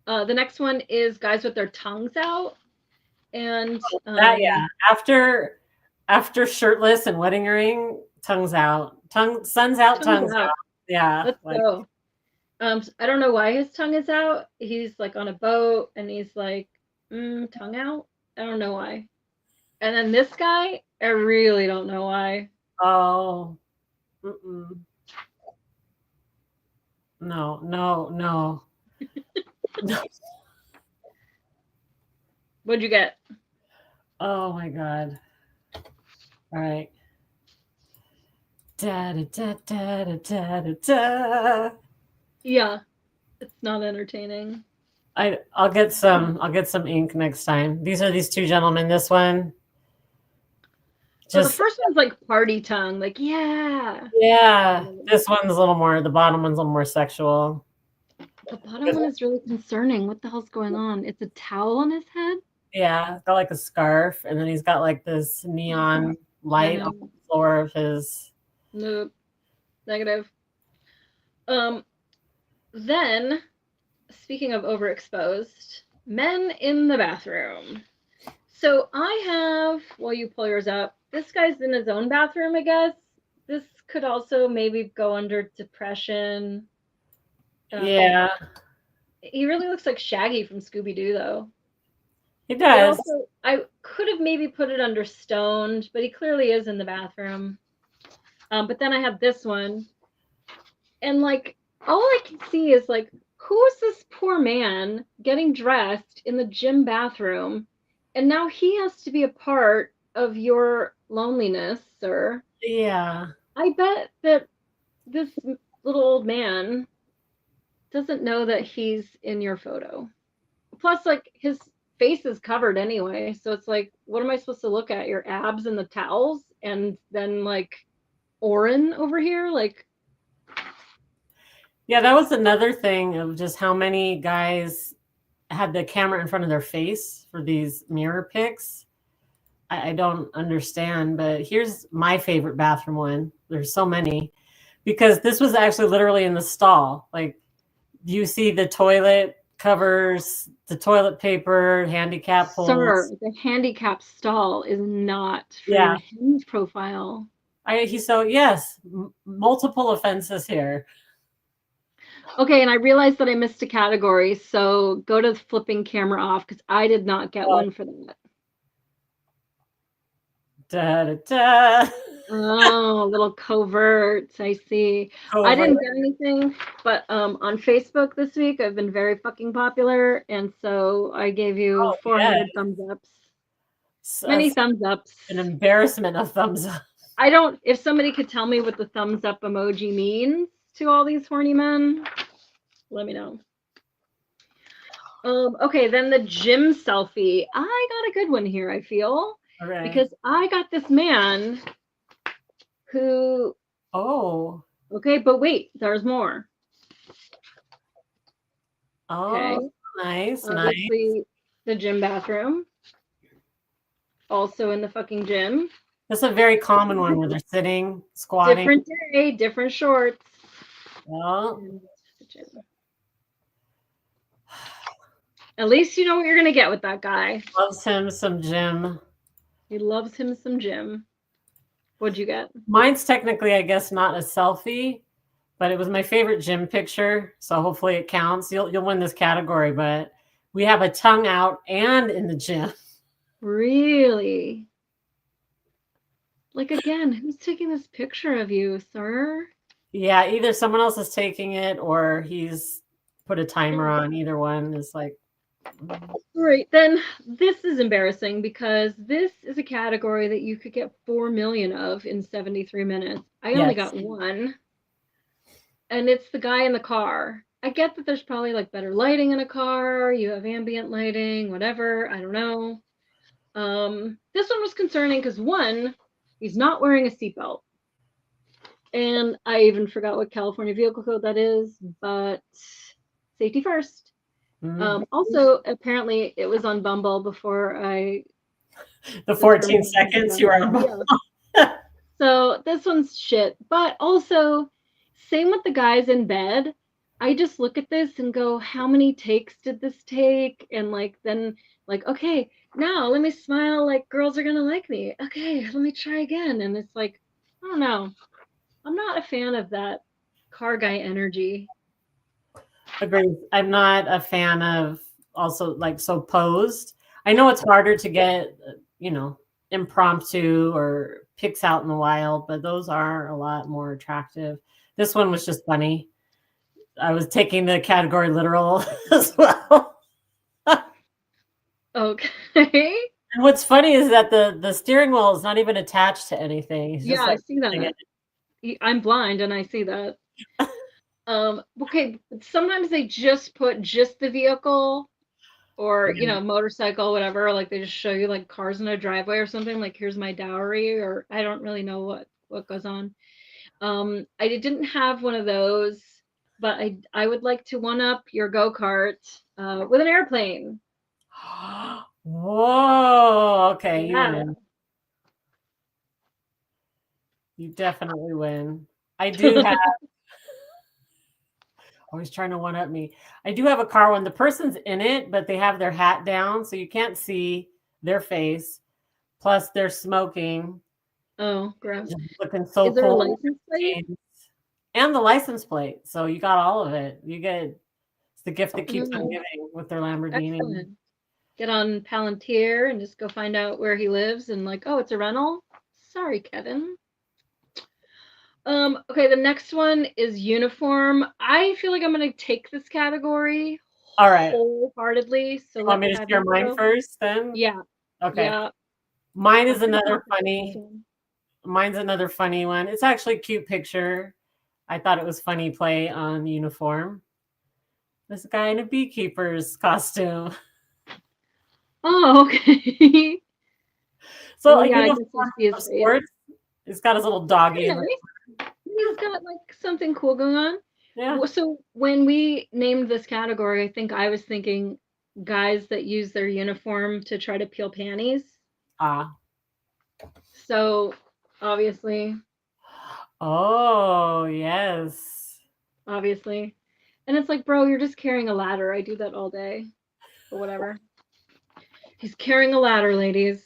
The next one is guys with their tongues out. And That yeah. After shirtless and wedding ring, tongues out. Sun's out, tongues out. Yeah. Let's go. I don't know why his tongue is out. He's like on a boat and he's like, tongue out. I don't know why. And then this guy, I really don't know why. Oh. Mm-mm. No. No. What'd you get? Oh my God. All right. Da da da da da da da. Yeah, it's not entertaining. I'll get some ink next time. These are these two gentlemen. This one. So the first one's like party tongue, like yeah. This one's a little more. The bottom one's a little more sexual. The bottom one is really concerning. What the hell's going on? It's a towel on his head. Yeah, got like a scarf, and then he's got like this neon light on the floor of his. Nope. Negative. Then, speaking of overexposed, men in the bathroom. So I have, while you pull yours up, this guy's in his own bathroom, I guess. This could also maybe go under depression. Yeah. He really looks like Shaggy from Scooby-Doo, though. He does. Also, I could have maybe put it under stoned, but he clearly is in the bathroom. But then I have this one. And, like, all I can see is, like, who is this poor man getting dressed in the gym bathroom? And now he has to be a part of your loneliness, sir. Yeah. I bet that this little old man doesn't know that he's in your photo. Plus, like, his face is covered anyway. So it's like, what am I supposed to look at? Your abs and the towels? And then, like, Oren over here? Like, yeah, that was another thing of just how many guys had the camera in front of their face for these mirror pics. I don't understand, but here's my favorite bathroom one. There's so many because this was actually literally in the stall. Like, you see the toilet covers, the toilet paper, handicap poles. Sir, the handicap stall is not for your Hinge profile. Yes, multiple offenses here. Okay, and I realized that I missed a category, so go to flipping camera off because I did not get one for that. Da, da, da. Oh, little covert. I see. Covert. I didn't get anything, but on Facebook this week, I've been very fucking popular, and so I gave you 400 thumbs ups. Many thumbs ups. An embarrassment of thumbs up. I don't. If somebody could tell me what the thumbs up emoji means to all these horny men, let me know. Okay, then the gym selfie. I got a good one here, I feel. Okay. Because I got this man who... Oh. Okay, but wait, there's more. Oh, okay. Nice, Obviously, nice. The gym bathroom. Also in the fucking gym. That's a very common one where they're sitting, squatting. Different day, different shorts. Well, at least you know what you're going to get with that guy. Loves him some gym. He loves him some gym. What'd you get? Mine's technically, I guess, not a selfie, but it was my favorite gym picture. So hopefully it counts. You'll win this category, but we have a tongue out and in the gym. Really? Like, again, who's taking this picture of you, sir? Yeah, either someone else is taking it or he's put a timer on. Either one is like... Right, then this is embarrassing because this is a category that you could get 4 million of in 73 minutes. I only got one, and it's the guy in the car. I get that there's probably like better lighting in a car, you have ambient lighting, whatever, I don't know. This one was concerning because one, he's not wearing a seatbelt. And I even forgot what California vehicle code that is, but safety first. Also, apparently, it was on Bumble before I... The 14 seconds you were on Bumble. Yeah. So this one's shit. But also, same with the guys in bed. I just look at this and go, how many takes did this take? And like then like, okay, now let me smile like girls are gonna like me. Okay, let me try again. And it's like, I don't know. I'm not a fan of that car guy energy. Agreed. I'm not a fan of also like so posed. I know it's harder to get, you know, impromptu or pics out in the wild, but those are a lot more attractive. This one was just funny. I was taking the category literal as well. Okay. And what's funny is that the steering wheel is not even attached to anything. He's Yeah, just I like see that. I'm blind and I see that. Okay, sometimes they just put just the vehicle or, you yeah. know, motorcycle, whatever, like they just show you like cars in a driveway or something, like here's my dowry, or I don't really know what goes on. I didn't have one of those, but I would like to one up your go-kart with an airplane. Whoa. Okay, you Yeah. win. You definitely win. I do have always trying to one up me. I do have a car when the person's in it, but they have their hat down, so you can't see their face. Plus, they're smoking, Oh, gross. just looking so Is there a cool. license plate? And the license plate. So you got all of it. You get it's the gift that keeps on Mm, giving with their Lamborghini. excellent. Get on Palantir and just go find out where he lives and like, oh, it's a rental. Sorry, Kevin. Okay, the next one is uniform. I feel like I'm gonna take this category All right. wholeheartedly. So Want let me to have share you mine go. first then? Yeah, Okay. yeah. Mine I'm is pretty another confident in this funny one. mine's another funny one. It's actually a cute picture. I thought it was funny play on uniform. This guy in a beekeeper's costume. Oh, okay. So Oh a yeah, I guess I uniform see his of face. sorts. He's got his little doggy Pretty in the nice. He's got like something cool going on. yeah. So when we named this category, I think I was thinking guys that use their uniform to try to peel panties. Ah. So obviously, Oh, yes. obviously. And it's like, bro, you're just carrying a ladder. I do that all day, but whatever. He's carrying a ladder, ladies.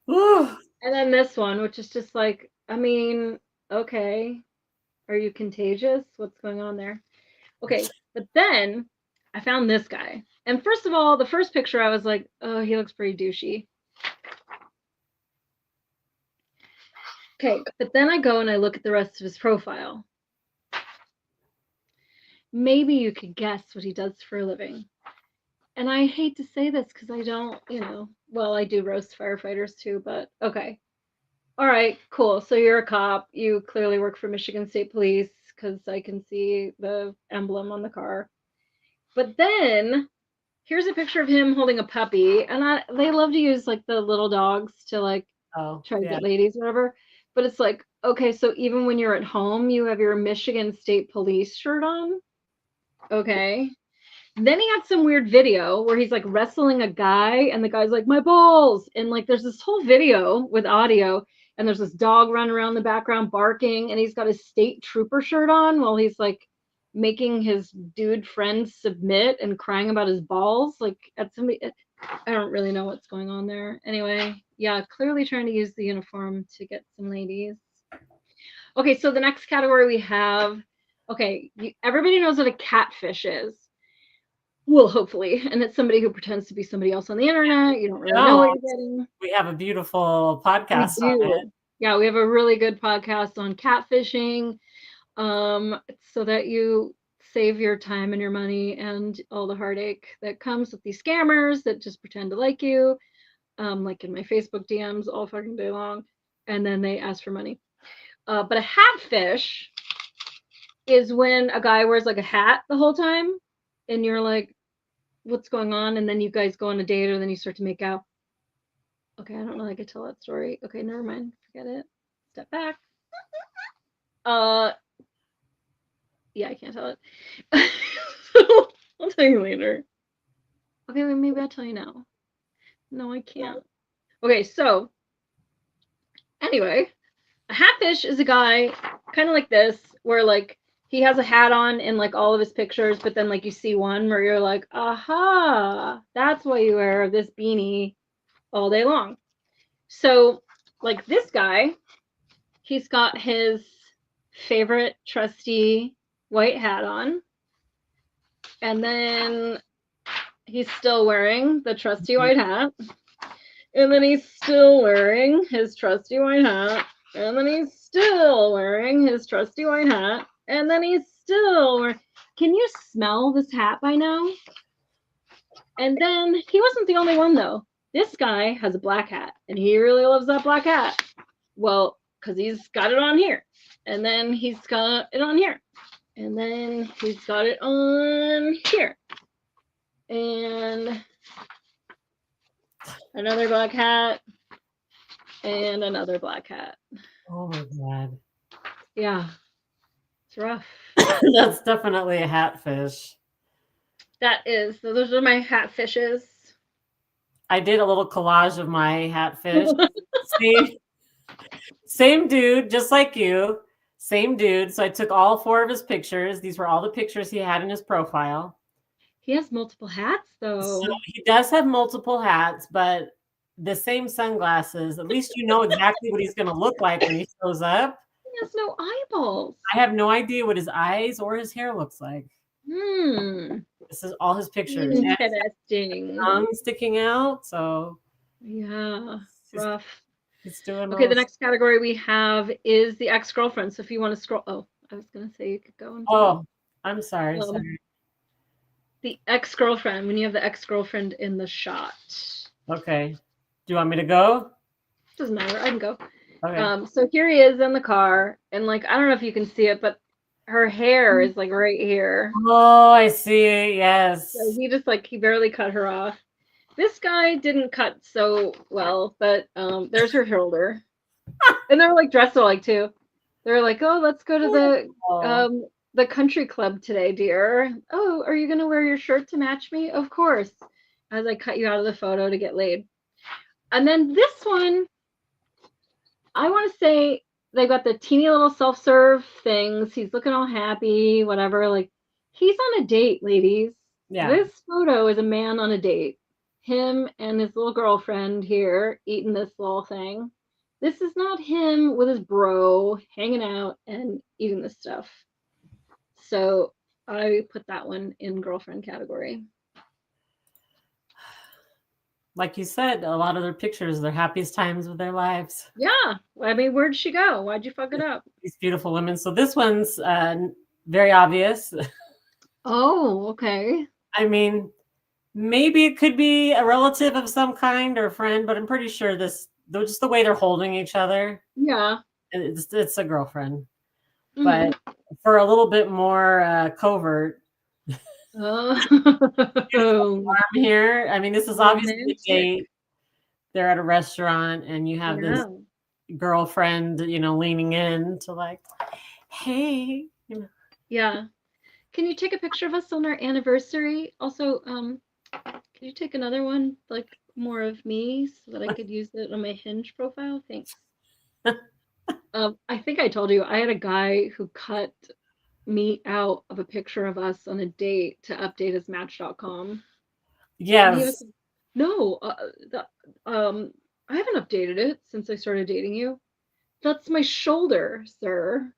Whew. And then this one, which is just like, I mean, okay, are you contagious? What's going on there? Okay, but then I found this guy. And first of all, the first picture I was like, oh, he looks pretty douchey. Okay, but then I go and I look at the rest of his profile. Maybe you could guess what he does for a living. And I hate to say this because I don't, you know, well, I do roast firefighters too, but okay. All right, cool. So you're a cop. You clearly work for Michigan State Police because I can see the emblem on the car. But then here's a picture of him holding a puppy, and they love to use like the little dogs to like Oh, try to yeah. get ladies or whatever. But it's like, okay, so even when you're at home, you have your Michigan State Police shirt on. Okay. Then he had some weird video where he's like wrestling a guy, and the guy's like, my balls. And like, there's this whole video with audio, and there's this dog running around the background barking, and he's got his state trooper shirt on while he's like making his dude friend submit and crying about his balls. Like, at somebody, I don't really know what's going on there. Anyway, yeah, clearly trying to use the uniform to get some ladies. Okay, so the next category we have, okay, everybody knows what a catfish is. Well, hopefully. And it's somebody who pretends to be somebody else on the internet. You don't really know No, what you're getting. we have a beautiful We podcast on it. do. Yeah, we have a really good podcast on catfishing, so that you save your time and your money and all the heartache that comes with these scammers that just pretend to like you, like in my Facebook DMs all fucking day long, and then they ask for money. But a hatfish is when a guy wears like a hat the whole time, and you're like, what's going on? And then you guys go on a date, or then you start to make out. Okay, I don't know. I could tell that story. Okay, never mind. Forget it. Step back. Uh, yeah, I can't tell it. So, I'll tell you later. Okay, well, maybe I'll tell you now. No, I can't. Okay, so anyway, a hatfish is a guy kind of like this, where like he has a hat on in like all of his pictures, but then like you see one where you're like, aha, that's why you wear this beanie all day long. So like this guy, he's got his favorite trusty white hat on, and then he's still wearing the trusty white hat, and then he's still wearing his trusty white hat, and then he's still wearing his trusty white hat, and then he's still wearing... Can you smell this hat by now? And then he wasn't the only one though. This guy has a black hat, and he really loves that black hat. Well, because he's got it on here, and then he's got it on here, and then he's got it on here, and another black hat, and another black hat. Oh my God. Yeah, it's rough. That's definitely a hat fish. That is. So those are my hat fishes. I did a little collage of my hat fish. Same dude, just like you. Same dude. So I took all 4 of his pictures. These were all the pictures he had in his profile. He has multiple hats, though. So he does have multiple hats, but the same sunglasses. At least you know exactly what he's going to look like when he shows up. He has no eyeballs. I have no idea what his eyes or his hair looks like. This is all his pictures. Interesting. Tongue sticking out. So yeah, rough. He's doing okay. The next category we have is the ex-girlfriend. So if you want to scroll, I was gonna say you could go. Oh, I'm sorry. Sorry. The ex-girlfriend. When you have the ex-girlfriend in the shot. Okay. Do you want me to go? Doesn't matter. I can go. Okay. So here he is in the car, and like I don't know if you can see it, but her hair is like right here. Oh, I see. Yes. So he barely cut her off. This guy didn't cut so well, but there's her shoulder. And they're like dressed alike too. They're like, oh, let's go to the country club today, dear. Oh, are you gonna wear your shirt to match me? Of course. As I cut you out of the photo to get laid. And then this one, I want to say they've got the teeny little self-serve things. He's looking all happy, whatever. Like he's on a date, ladies. Yeah. This photo is a man on a date. Him and his little girlfriend here eating this little thing. This is not him with his bro hanging out and eating this stuff. So I put that one in girlfriend category. Like you said, a lot of their pictures, their happiest times of their lives. Yeah. I mean, where'd she go? Why'd you fuck it up? These beautiful women. So this one's very obvious. Oh, okay. I mean, maybe it could be a relative of some kind or a friend, but I'm pretty sure just the way they're holding each other. Yeah. It's a girlfriend. Mm-hmm. But for a little bit more covert. Arm here. I mean, this is obviously a date. They're at a restaurant, and you have this girlfriend, leaning in to like, hey, Yeah. Can you take a picture of us on our anniversary? Also, can you take another one, like more of me, so that I could use it on my Hinge profile? Thanks. I think I told you I had a guy who cut me out of a picture of us on a date to update his Match.com. Yes. No, I haven't updated it since I started dating you. That's my shoulder, sir.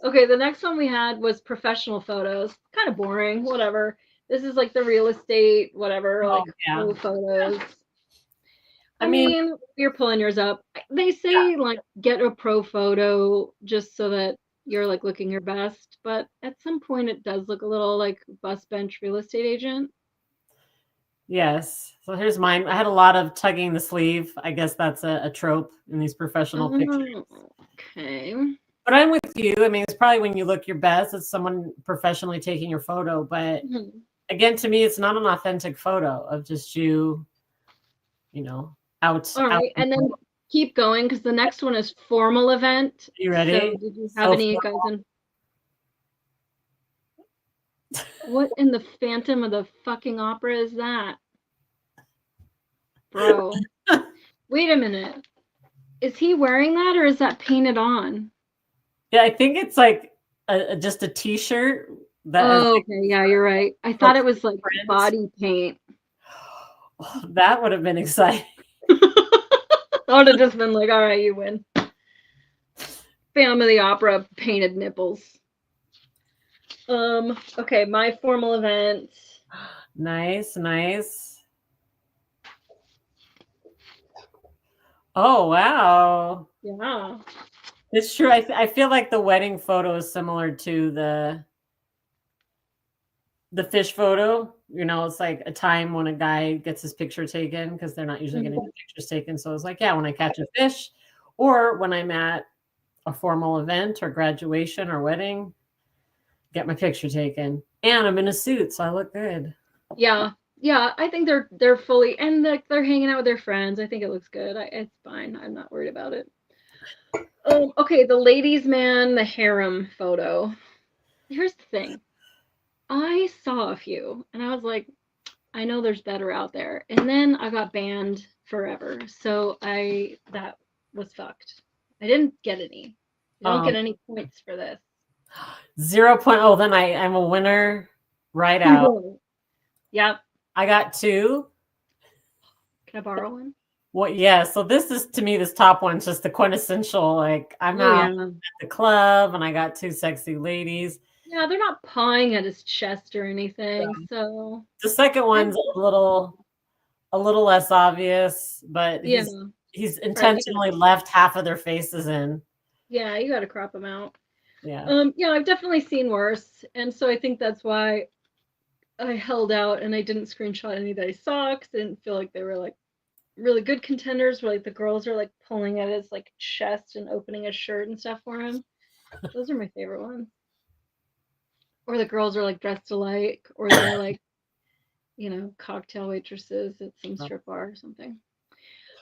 Okay, the next one we had was professional photos. Kind of boring, whatever. This is like the real estate, whatever, photos. I mean, you're pulling yours up. They say like get a pro photo just so that you're like looking your best, but at some point it does look a little like bus bench real estate agent. Yes. So here's mine. I had a lot of tugging the sleeve. I guess that's a trope in these professional pictures. Okay. But I'm with you. I mean, it's probably when you look your best, it's someone professionally taking your photo. But again, to me, it's not an authentic photo of just you, out. All right. And then keep going because the next one is formal event. You ready? So did you have any guys in? What in the Phantom of the fucking Opera is that? Bro. Wait a minute. Is he wearing that or is that painted on? Yeah, I think it's like just a T-shirt that is Oh, okay, yeah, you're right. I like thought it was like print. body paint. Oh, that would have been exciting. I would have just been like, all right, you win. Phantom of the Opera painted nipples. Okay, my formal event. Nice, nice. Oh, wow. Yeah. It's true. I feel like the wedding photo is similar to the fish photo. You know, it's like a time when a guy gets his picture taken because they're not usually getting Mhm. their pictures taken. So it's like, yeah, when I catch a fish or when I'm at a formal event or graduation or wedding, get my picture taken. And I'm in a suit, so I look good. Yeah. Yeah, I think they're fully and they're hanging out with their friends. I think it looks good. It's fine. I'm not worried about it. Okay, the ladies' man, the harem photo. Here's the thing. I saw a few and I was like, I know there's better out there. And then I got banned forever. So that was fucked. I didn't get any. I don't get any points for this. 0. Oh, then I'm a winner right out. Yep. I got 2. Can I borrow one? What? Yeah. So this is to me, this top one's just the quintessential. Like I'm Oh out yeah. at the club and I got 2 sexy ladies. Yeah, they're not pawing at his chest or anything. Yeah. So The second one's a little less obvious, but yeah. he's Right. intentionally left half of their faces in. Yeah, you gotta crop them out. Yeah. Yeah, I've definitely seen worse. And so I think that's why I held out and I didn't screenshot anybody's socks. I didn't feel like they were like really good contenders where like the girls are like pulling at his like chest and opening his shirt and stuff for him. Those are my favorite ones. Or the girls are like dressed alike, or they're like, cocktail waitresses at some strip bar or something.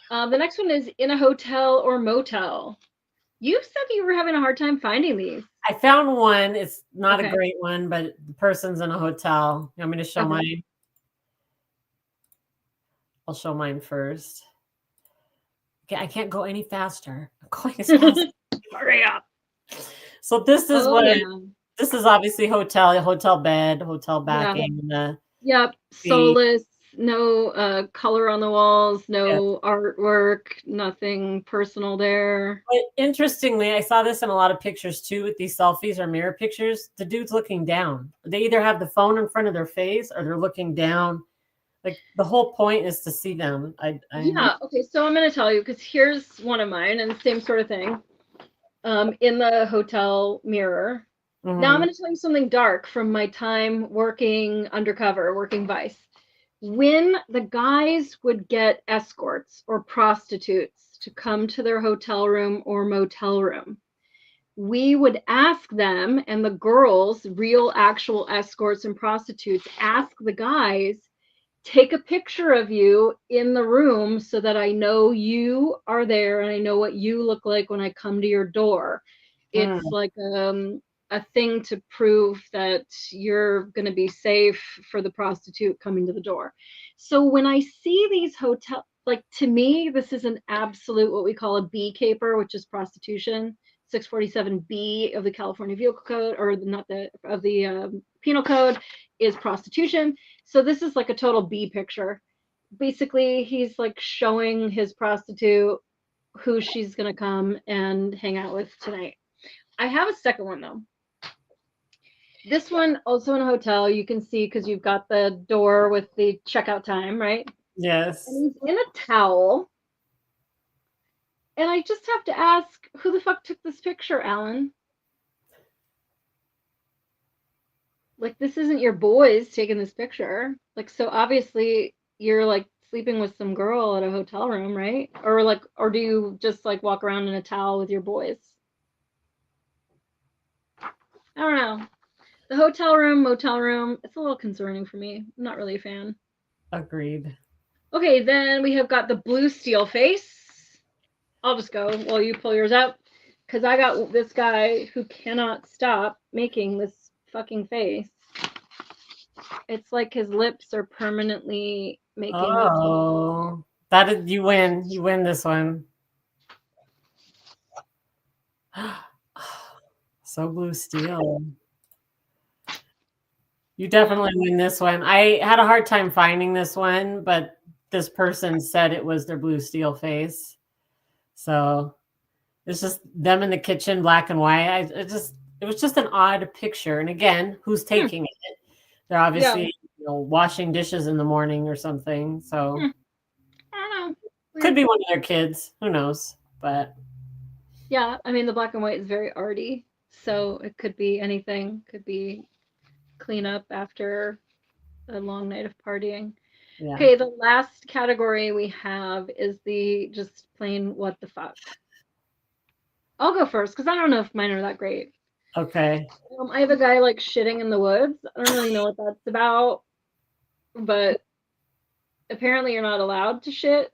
The next one is in a hotel or motel. You said you were having a hard time finding these. I found one. It's not a Okay. great one, but the person's in a hotel. You want me to show Okay. mine? I'll show mine first. Okay, I can't go any faster. I'm going as fast. Hurry up. So this is Oh what yeah. this is obviously hotel bed, hotel Yeah. backing, the Yep. seat. Soulless, no color on the walls, Yeah. no artwork, nothing personal there. But interestingly, I saw this in a lot of pictures too with these selfies or mirror pictures. The dude's looking down. They either have the phone in front of their face or they're looking down. Like the whole point is to see them. Yeah, okay, so I'm gonna tell you because here's one of mine and same sort of thing. In the hotel mirror. Now I'm Mhm. gonna tell you something dark from my time working undercover, working Vice. When the guys would get escorts or prostitutes to come to their hotel room or motel room, we would ask them, and the girls, real actual escorts and prostitutes, ask the guys, take a picture of you in the room so that I know you are there and I know what you look like when I come to your door. It's Mm. like a thing to prove that you're going to be safe for the prostitute coming to the door. So when I see these hotel, like to me, this is an absolute what we call a B caper, which is prostitution. 647B of the California Vehicle Code, or not the of the Penal Code, is prostitution. So this is like a total B picture. Basically, he's like showing his prostitute who she's gonna come and hang out with tonight. I have a second one though. This one also in a hotel. You can see because you've got the door with the checkout time, right? Yes. And he's in a towel. And I just have to ask, who the fuck took this picture, Alan? Like, this isn't your boys taking this picture. Like, so obviously you're like sleeping with some girl at a hotel room, right? Or do you just like walk around in a towel with your boys? I don't know. The hotel room, motel room, it's a little concerning for me. I'm not really a fan. Agreed. Okay, then we have got the blue steel face. I'll just go while you pull yours out because I got this guy who cannot stop making this fucking face. It's like his lips are permanently making this. Oh, that is you win. You win this one. So blue steel. You definitely win this one. I had a hard time finding this one, but this person said it was their blue steel face. So it's just them in the kitchen, black and white. It was just an odd picture. And again, who's taking it? They're obviously, washing dishes in the morning or something. So I don't know. could be one of their kids. Who knows? But yeah, I mean the black and white is very arty, so it could be anything. Could be clean up after a long night of partying. yeah. Okay, the last category we have is the just plain what the fuck. I'll go first because I don't know if mine are that great. Okay. I have a guy like shitting in the woods. I don't really know what that's about, but apparently you're not allowed to shit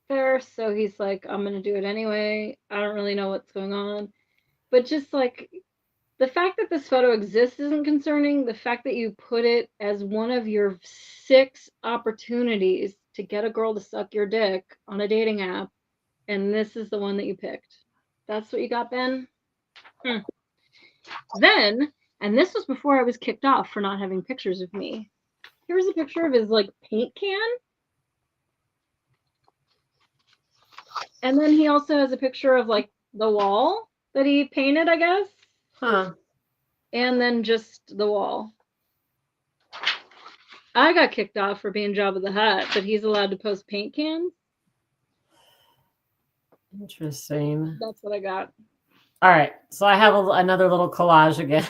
there. So he's like, I'm gonna do it anyway. I don't really know what's going on, but just like the fact that this photo exists isn't concerning. The fact that you put it as one of your 6 opportunities to get a girl to suck your dick on a dating app, and this is the one that you picked. That's what you got, Ben? Then, and this was before I was kicked off for not having pictures of me. Here's a picture of his like paint can. And then he also has a picture of like the wall that he painted, I guess. Huh. And then just the wall. I got kicked off for being Jabba the Hutt, but he's allowed to post paint cans. Interesting. That's what I got. All right. So I have another little collage again.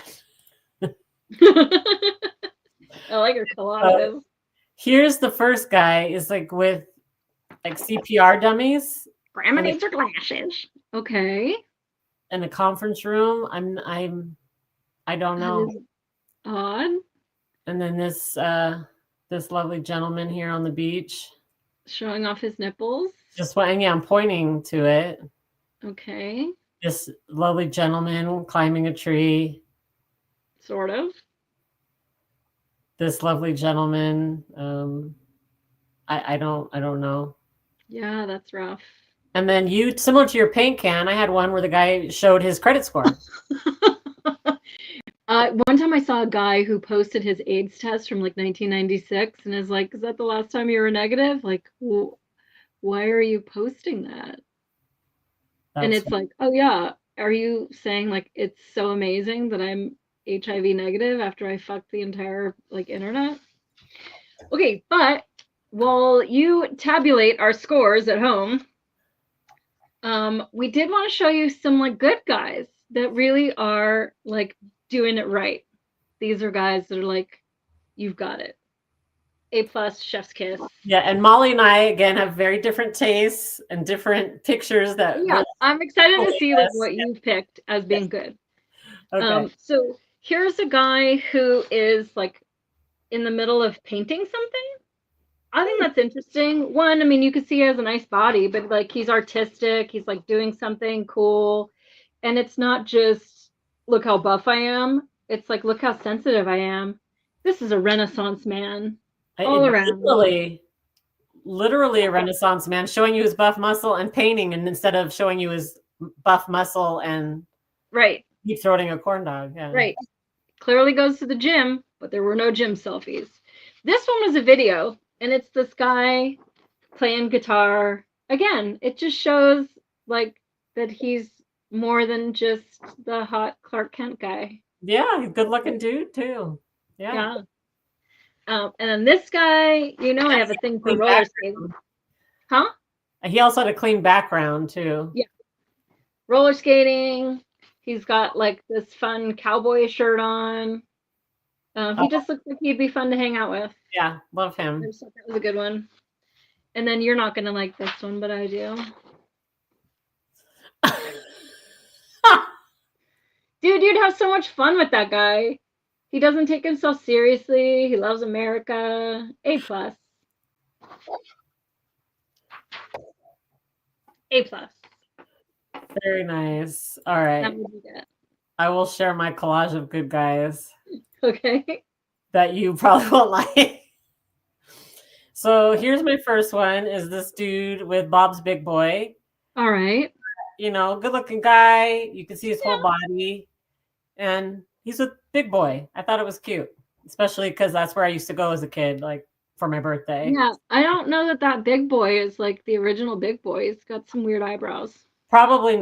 I like your collages. Here's the first guy is like with like CPR dummies. Grandma needs her glasses. Okay. In a conference room. I don't know. Odd. And then this lovely gentleman here on the beach. Showing off his nipples. I'm pointing to it. Okay. This lovely gentleman climbing a tree. Sort of. This lovely gentleman. I don't know. Yeah, that's rough. And then you, similar to your paint can, I had one where the guy showed his credit score. One time I saw a guy who posted his AIDS test from like 1996 and is like, is that the last time you were negative? Like, why are you posting that? And it's like, oh yeah, are you saying like it's so amazing that I'm HIV negative after I fucked the entire like internet? Okay, but while you tabulate our scores at home, we did want to show you some like good guys that really are like doing it right. These are guys that are like, you've got it. A+, chef's kiss. Yeah, and Molly and I again have very different tastes and different pictures that. Yeah, I'm excited to see like what you've picked as being good. Okay. So here's a guy who is like in the middle of painting something. I think that's interesting. One, I mean, you can see he has a nice body, but like he's artistic. He's like doing something cool, and it's not just look how buff I am. It's like look how sensitive I am. This is a Renaissance man. All around. Literally a Renaissance man, showing you his buff muscle and painting, and instead of showing you his buff muscle and right, keep throwing a corn dog. Yeah. Right. Clearly goes to the gym, but there were no gym selfies. This one was a video, and it's this guy playing guitar. Again, it just shows like that he's more than just the hot Clark Kent guy. Yeah, he's a good looking dude too. Yeah. And then this guy, I have a thing for roller skating. Huh? He also had a clean background too. Yeah. Roller skating. He's got like this fun cowboy shirt on. He just looks like he'd be fun to hang out with. Yeah, love him. That was a good one. And then you're not going to like this one, but I do. Dude, you'd have so much fun with that guy. He doesn't take himself seriously. He loves America. A+. A+. Very nice. All right. That would be good. I will share my collage of good guys. Okay. That you probably won't like. So here's my first one is this dude with Bob's Big Boy. All right. Good looking guy. You can see his whole body. and he's a big boy. I thought it was cute, especially because that's where I used to go as a kid, like for my birthday. Yeah, I don't know that that big boy is like the original big boy. He's got some weird eyebrows. Probably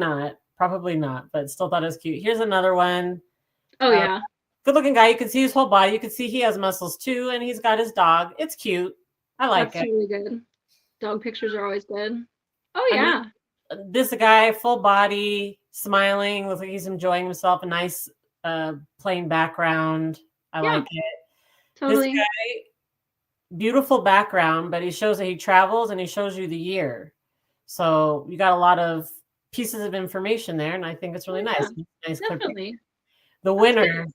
not, but still thought it was cute. Here's another one. Oh Uh, yeah, Good looking guy. You can see his whole body. You can see he has muscles too, and he's got his dog. It's cute. I like that's it. really good. Dog pictures are always good. Oh I mean, yeah, this guy, full body, smiling, looks like he's enjoying himself. A nice, plain background. I yeah, like it. This totally. guy, beautiful background, but he shows that he travels and he shows you the year. So you got a lot of pieces of information there, and I think it's really Oh nice. yeah, Nice, clear picture. definitely. The That's good. winner,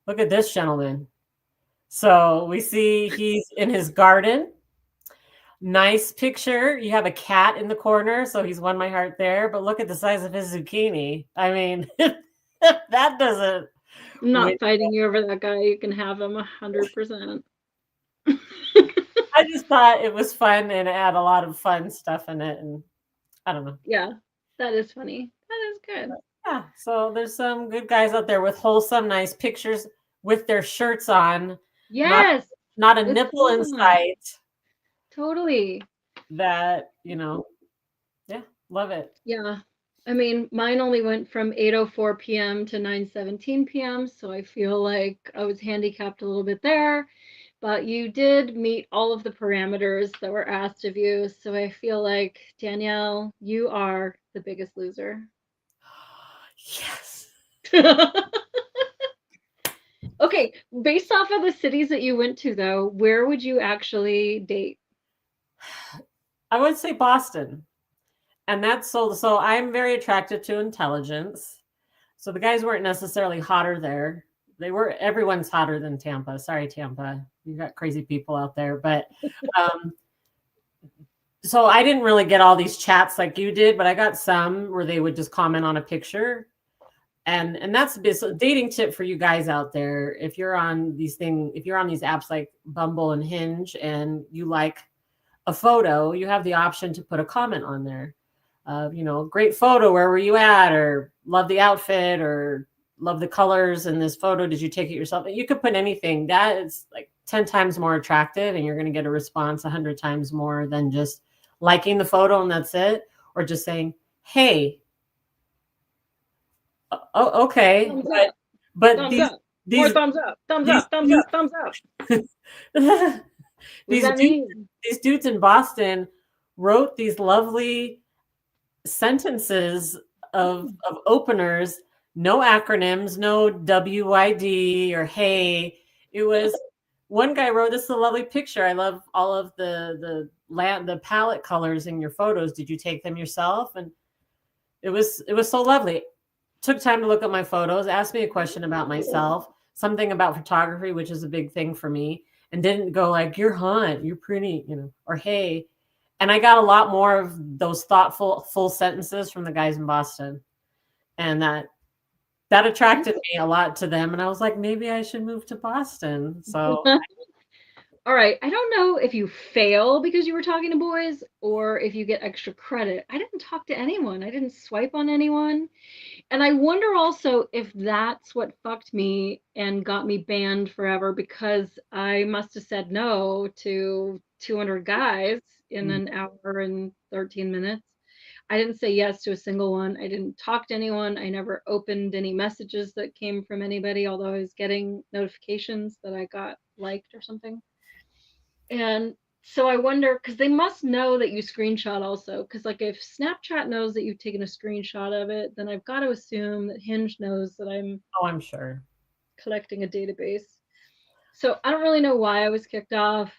look at this gentleman. So we see he's in his garden. Nice picture. You have a cat in the corner, so he's won my heart there. But look at the size of his zucchini. I mean, that doesn't I'm win. not fighting you over that guy. You can have him 100%. I just thought it was fun and it had a lot of fun stuff in it. And I don't know. Yeah, that is funny. That is good. Yeah. So there's some good guys out there with wholesome, nice pictures with their shirts on, not Yes, not a with nipple clothes in on. sight. Totally. That, yeah, love it. Yeah. I mean, mine only went from 8:04 p.m. to 9:17 p.m., so I feel like I was handicapped a little bit there, but you did meet all of the parameters that were asked of you, so I feel like Danielle, you are the biggest loser. Yes. Okay, based off of the cities that you went to though, where would you actually date? I would say Boston. And that's so I'm very attracted to intelligence. So the guys weren't necessarily hotter there. Everyone's hotter than Tampa. Sorry, Tampa. You got crazy people out there. But um, so I didn't really get all these chats like you did, but I got some where they would just comment on a picture. And that's a dating tip for you guys out there. If you're on if you're on these apps like Bumble and Hinge and you like a photo, you have the option to put a comment on there. Great photo. Where were you at? Or love the outfit, or love the colors in this photo. Did you take it yourself? You could put anything. That is like 10 times more attractive, and you're going to get a response 100 times more than just liking the photo and that's it, or just saying, hey, oh, okay. Thumbs up, But thumbs up, more these, thumbs up, thumbs these up, thumbs dudes, up, thumbs up. What does these that dudes, mean? these dudes in Boston wrote these lovely sentences of openers, no acronyms, no WYD or hey. It was one guy wrote, this is a lovely picture. I love all of the palette colors in your photos. Did you take them yourself? And it was so lovely. Took time to look at my photos, asked me a question about myself, something about photography, which is a big thing for me, and didn't go like, you're hot, you're pretty, or hey. And I got a lot more of those thoughtful, full sentences from the guys in Boston. And that attracted me a lot to them. And I was like, maybe I should move to Boston. So All right, I don't know if you fail because you were talking to boys or if you get extra credit. I didn't talk to anyone. I didn't swipe on anyone. And I wonder also if that's what fucked me and got me banned forever because I must have said no to 200 guys in an hour and 13 minutes. I didn't say yes to a single one. I didn't talk to anyone. I never opened any messages that came from anybody, although I was getting notifications that I got liked or something. And so I wonder because they must know that you screenshot also. Because like if Snapchat knows that you've taken a screenshot of it, then I've got to assume that Hinge knows that I'm oh, I'm sure. collecting a database. So I don't really know why I was kicked off.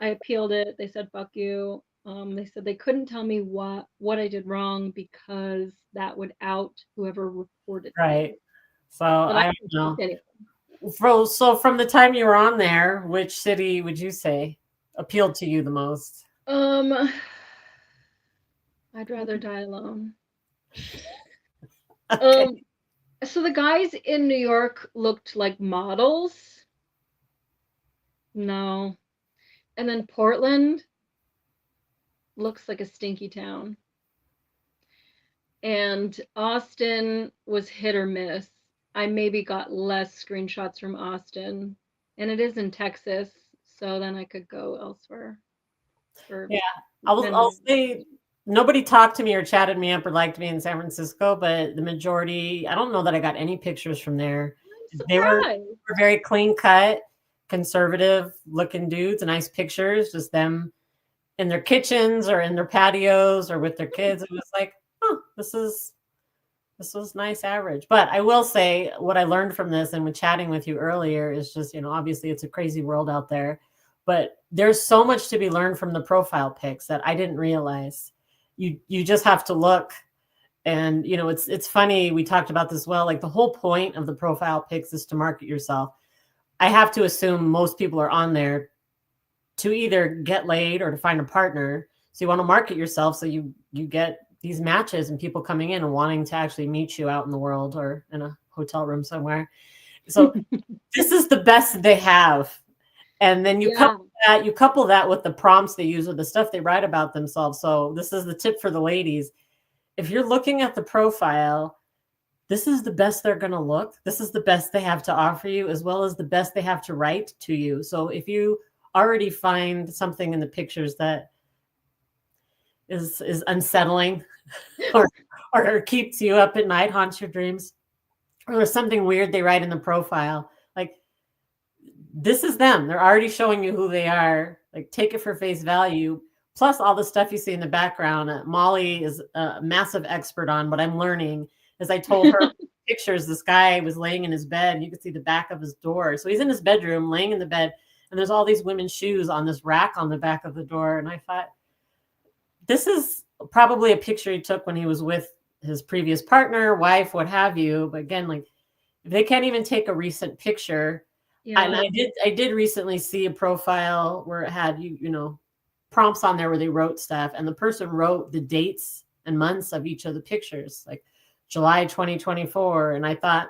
I appealed it. They said fuck you. They said they couldn't tell me what I did wrong because that would out whoever reported me. Right. So But I I didn't don't talk to anyone. know. So from the time you were on there, which city would you say appealed to you the most? I'd rather die alone. Okay. Um, So the guys in New York looked like models. No. And then Portland looks like a stinky town. And Austin was hit or miss. I maybe got less screenshots from Austin, and it is in Texas, so then I could go elsewhere for Yeah, men I'll with say nobody talked to me or chatted me up or liked me in San Francisco, but the majority, I don't know that I got any pictures from there. I'm They surprised. were very clean cut, conservative looking dudes, nice pictures, just them in their kitchens or in their patios or with their kids. It was like, oh, this was nice average. But I will say what I learned from this and with chatting with you earlier is just, obviously it's a crazy world out there, but there's so much to be learned from the profile pics that I didn't realize. You just have to look, and it's funny, we talked about this, well, like the whole point of the profile pics is to market yourself. I have to assume most people are on there to either get laid or to find a partner. So you want to market yourself so you get these matches and people coming in and wanting to actually meet you out in the world or in a hotel room somewhere. So this is the best they have. And then Yeah. you couple that with the prompts they use, with the stuff they write about themselves. So this is the tip for the ladies. If you're looking at the profile, this is the best they're going to look. This is the best they have to offer you, as well as the best they have to write to you. So if you already find something in the pictures that is unsettling, or keeps you up at night, haunts your dreams, or there's something weird they write in the profile, like, this is them. They're already showing you who they are. Like, take it for face value. Plus all the stuff you see in the background. Molly is a massive expert on what I'm learning. As I told her pictures, this guy was laying in his bed and you could see the back of his door. So he's in his bedroom, laying in the bed, and there's all these women's shoes on this rack on the back of the door. And I thought, this is probably a picture he took when he was with his previous partner, wife, what have you. But again, like, if they can't even take a recent picture. Yeah. And I did recently see a profile where it had prompts on there where they wrote stuff, and the person wrote the dates and months of each of the pictures, like July 2024. And I thought,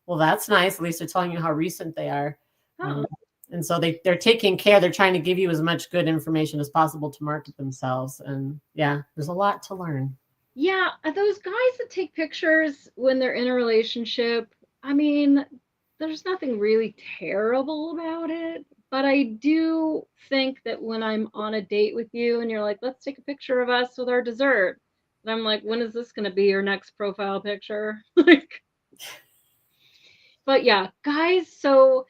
well, that's nice. At least they're telling you how recent they are. Oh. And so they're taking care. They're trying to give you as much good information as possible to market themselves. And yeah, there's a lot to learn. Yeah, those guys that take pictures when they're in a relationship, I mean, there's nothing really terrible about it, but I do think that when I'm on a date with you and you're like, let's take a picture of us with our dessert, and I'm like, when is this going to be your next profile picture? Like, but yeah, guys, so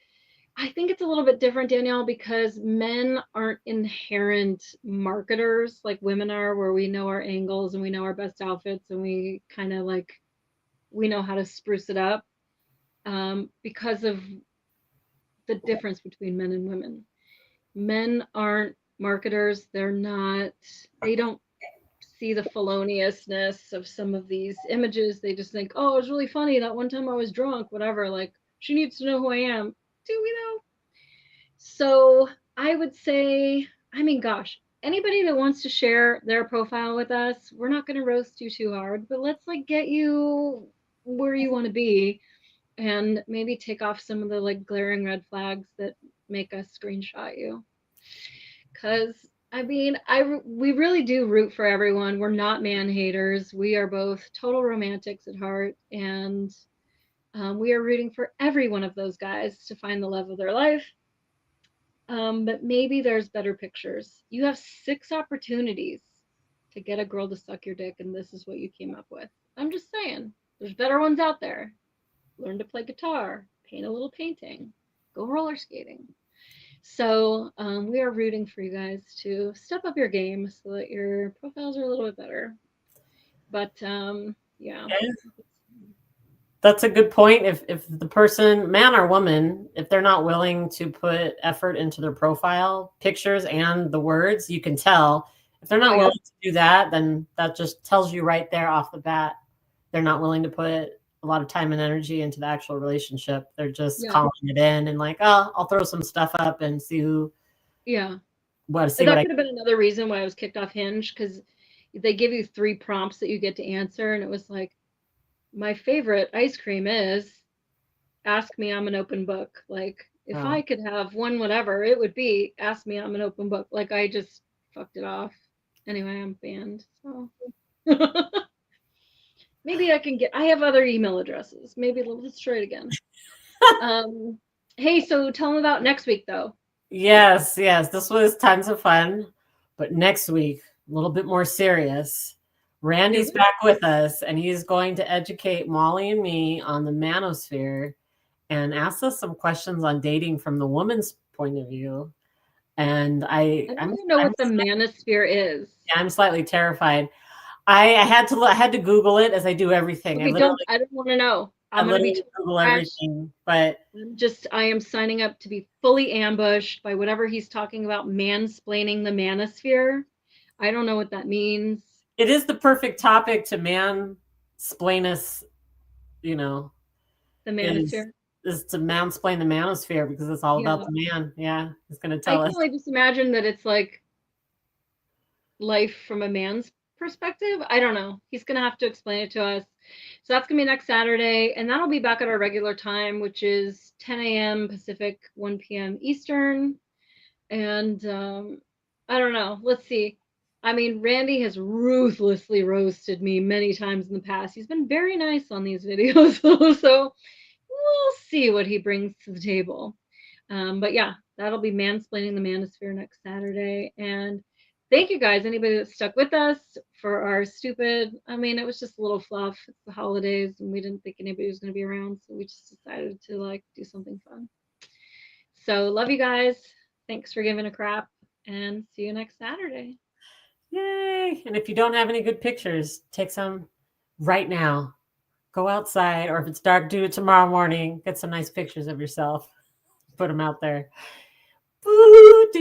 I think it's a little bit different, Danielle, because men aren't inherent marketers like women are, where we know our angles and we know our best outfits and we kind of like, we know how to spruce it up, because of the difference between men and women. Men aren't marketers. They don't see the feloniousness of some of these images. They just think, oh, it was really funny that one time I was drunk, whatever. Like, she needs to know who I am. Do we know? So I would say, I mean, gosh, anybody that wants to share their profile with us, we're not going to roast you too hard, but let's like get you where you want to be and maybe take off some of the like glaring red flags that make us screenshot you. Because I mean, we really do root for everyone. We're not man haters. We are both total romantics at heart, and we are rooting for every one of those guys to find the love of their life. But maybe there's better pictures. You have 6 opportunities to get a girl to suck your dick, and this is what you came up with. I'm just saying, there's better ones out there. Learn to play guitar, paint a little painting, go roller skating. So we are rooting for you guys to step up your game so that your profiles are a little bit better. But yeah. That's a good point. If the person, man or woman, if they're not willing to put effort into their profile pictures and the words, you can tell. If they're not willing to do that, then that just tells you right there off the bat they're not willing to put a lot of time and energy into the actual relationship. They're just calling it in and like, oh, I'll throw some stuff up and see who. Yeah. That could have been another reason why I was kicked off Hinge, because they give you 3 prompts that you get to answer, and it was like, my favorite ice cream is, ask me, I'm an open book. Like, if I could have one whatever, it would be ask me, I'm an open book. Like, I just fucked it off. Anyway, I'm banned. So maybe maybe I have other email addresses. Maybe let's try it again. Hey, so tell them about next week though. Yes, this was tons of fun. But next week, a little bit more serious. Randy's back with us, and he's going to educate Molly and me on the manosphere and ask us some questions on dating from the woman's point of view. And I don't even know what the manosphere is. I'm slightly terrified. I had to Google it, as I do everything. I don't want to know. I'm going to be Google everything, but I am signing up to be fully ambushed by whatever he's talking about, mansplaining the manosphere. I don't know what that means. It is the perfect topic to mansplain us, the manosphere. Is to mansplain the manosphere, because it's all about the man. Yeah, he's going to tell us. I can only just imagine that it's like life from a man's perspective. I don't know. He's going to have to explain it to us. So that's going to be next Saturday, and that'll be back at our regular time, which is 10 a.m. Pacific, 1 p.m. Eastern. And I don't know. Let's see. I mean, Randy has ruthlessly roasted me many times in the past. He's been very nice on these videos, so we'll see what he brings to the table. But yeah, that'll be mansplaining the manosphere next Saturday. And thank you guys, anybody that stuck with us for our stupid, it was just a little fluff. It's the holidays and we didn't think anybody was going to be around. So we just decided to do something fun. So love you guys. Thanks for giving a crap, and see you next Saturday. Yay. And if you don't have any good pictures, take some right now. Go outside, or if it's dark, do it tomorrow morning. Get some nice pictures of yourself. Put them out there. Ooh,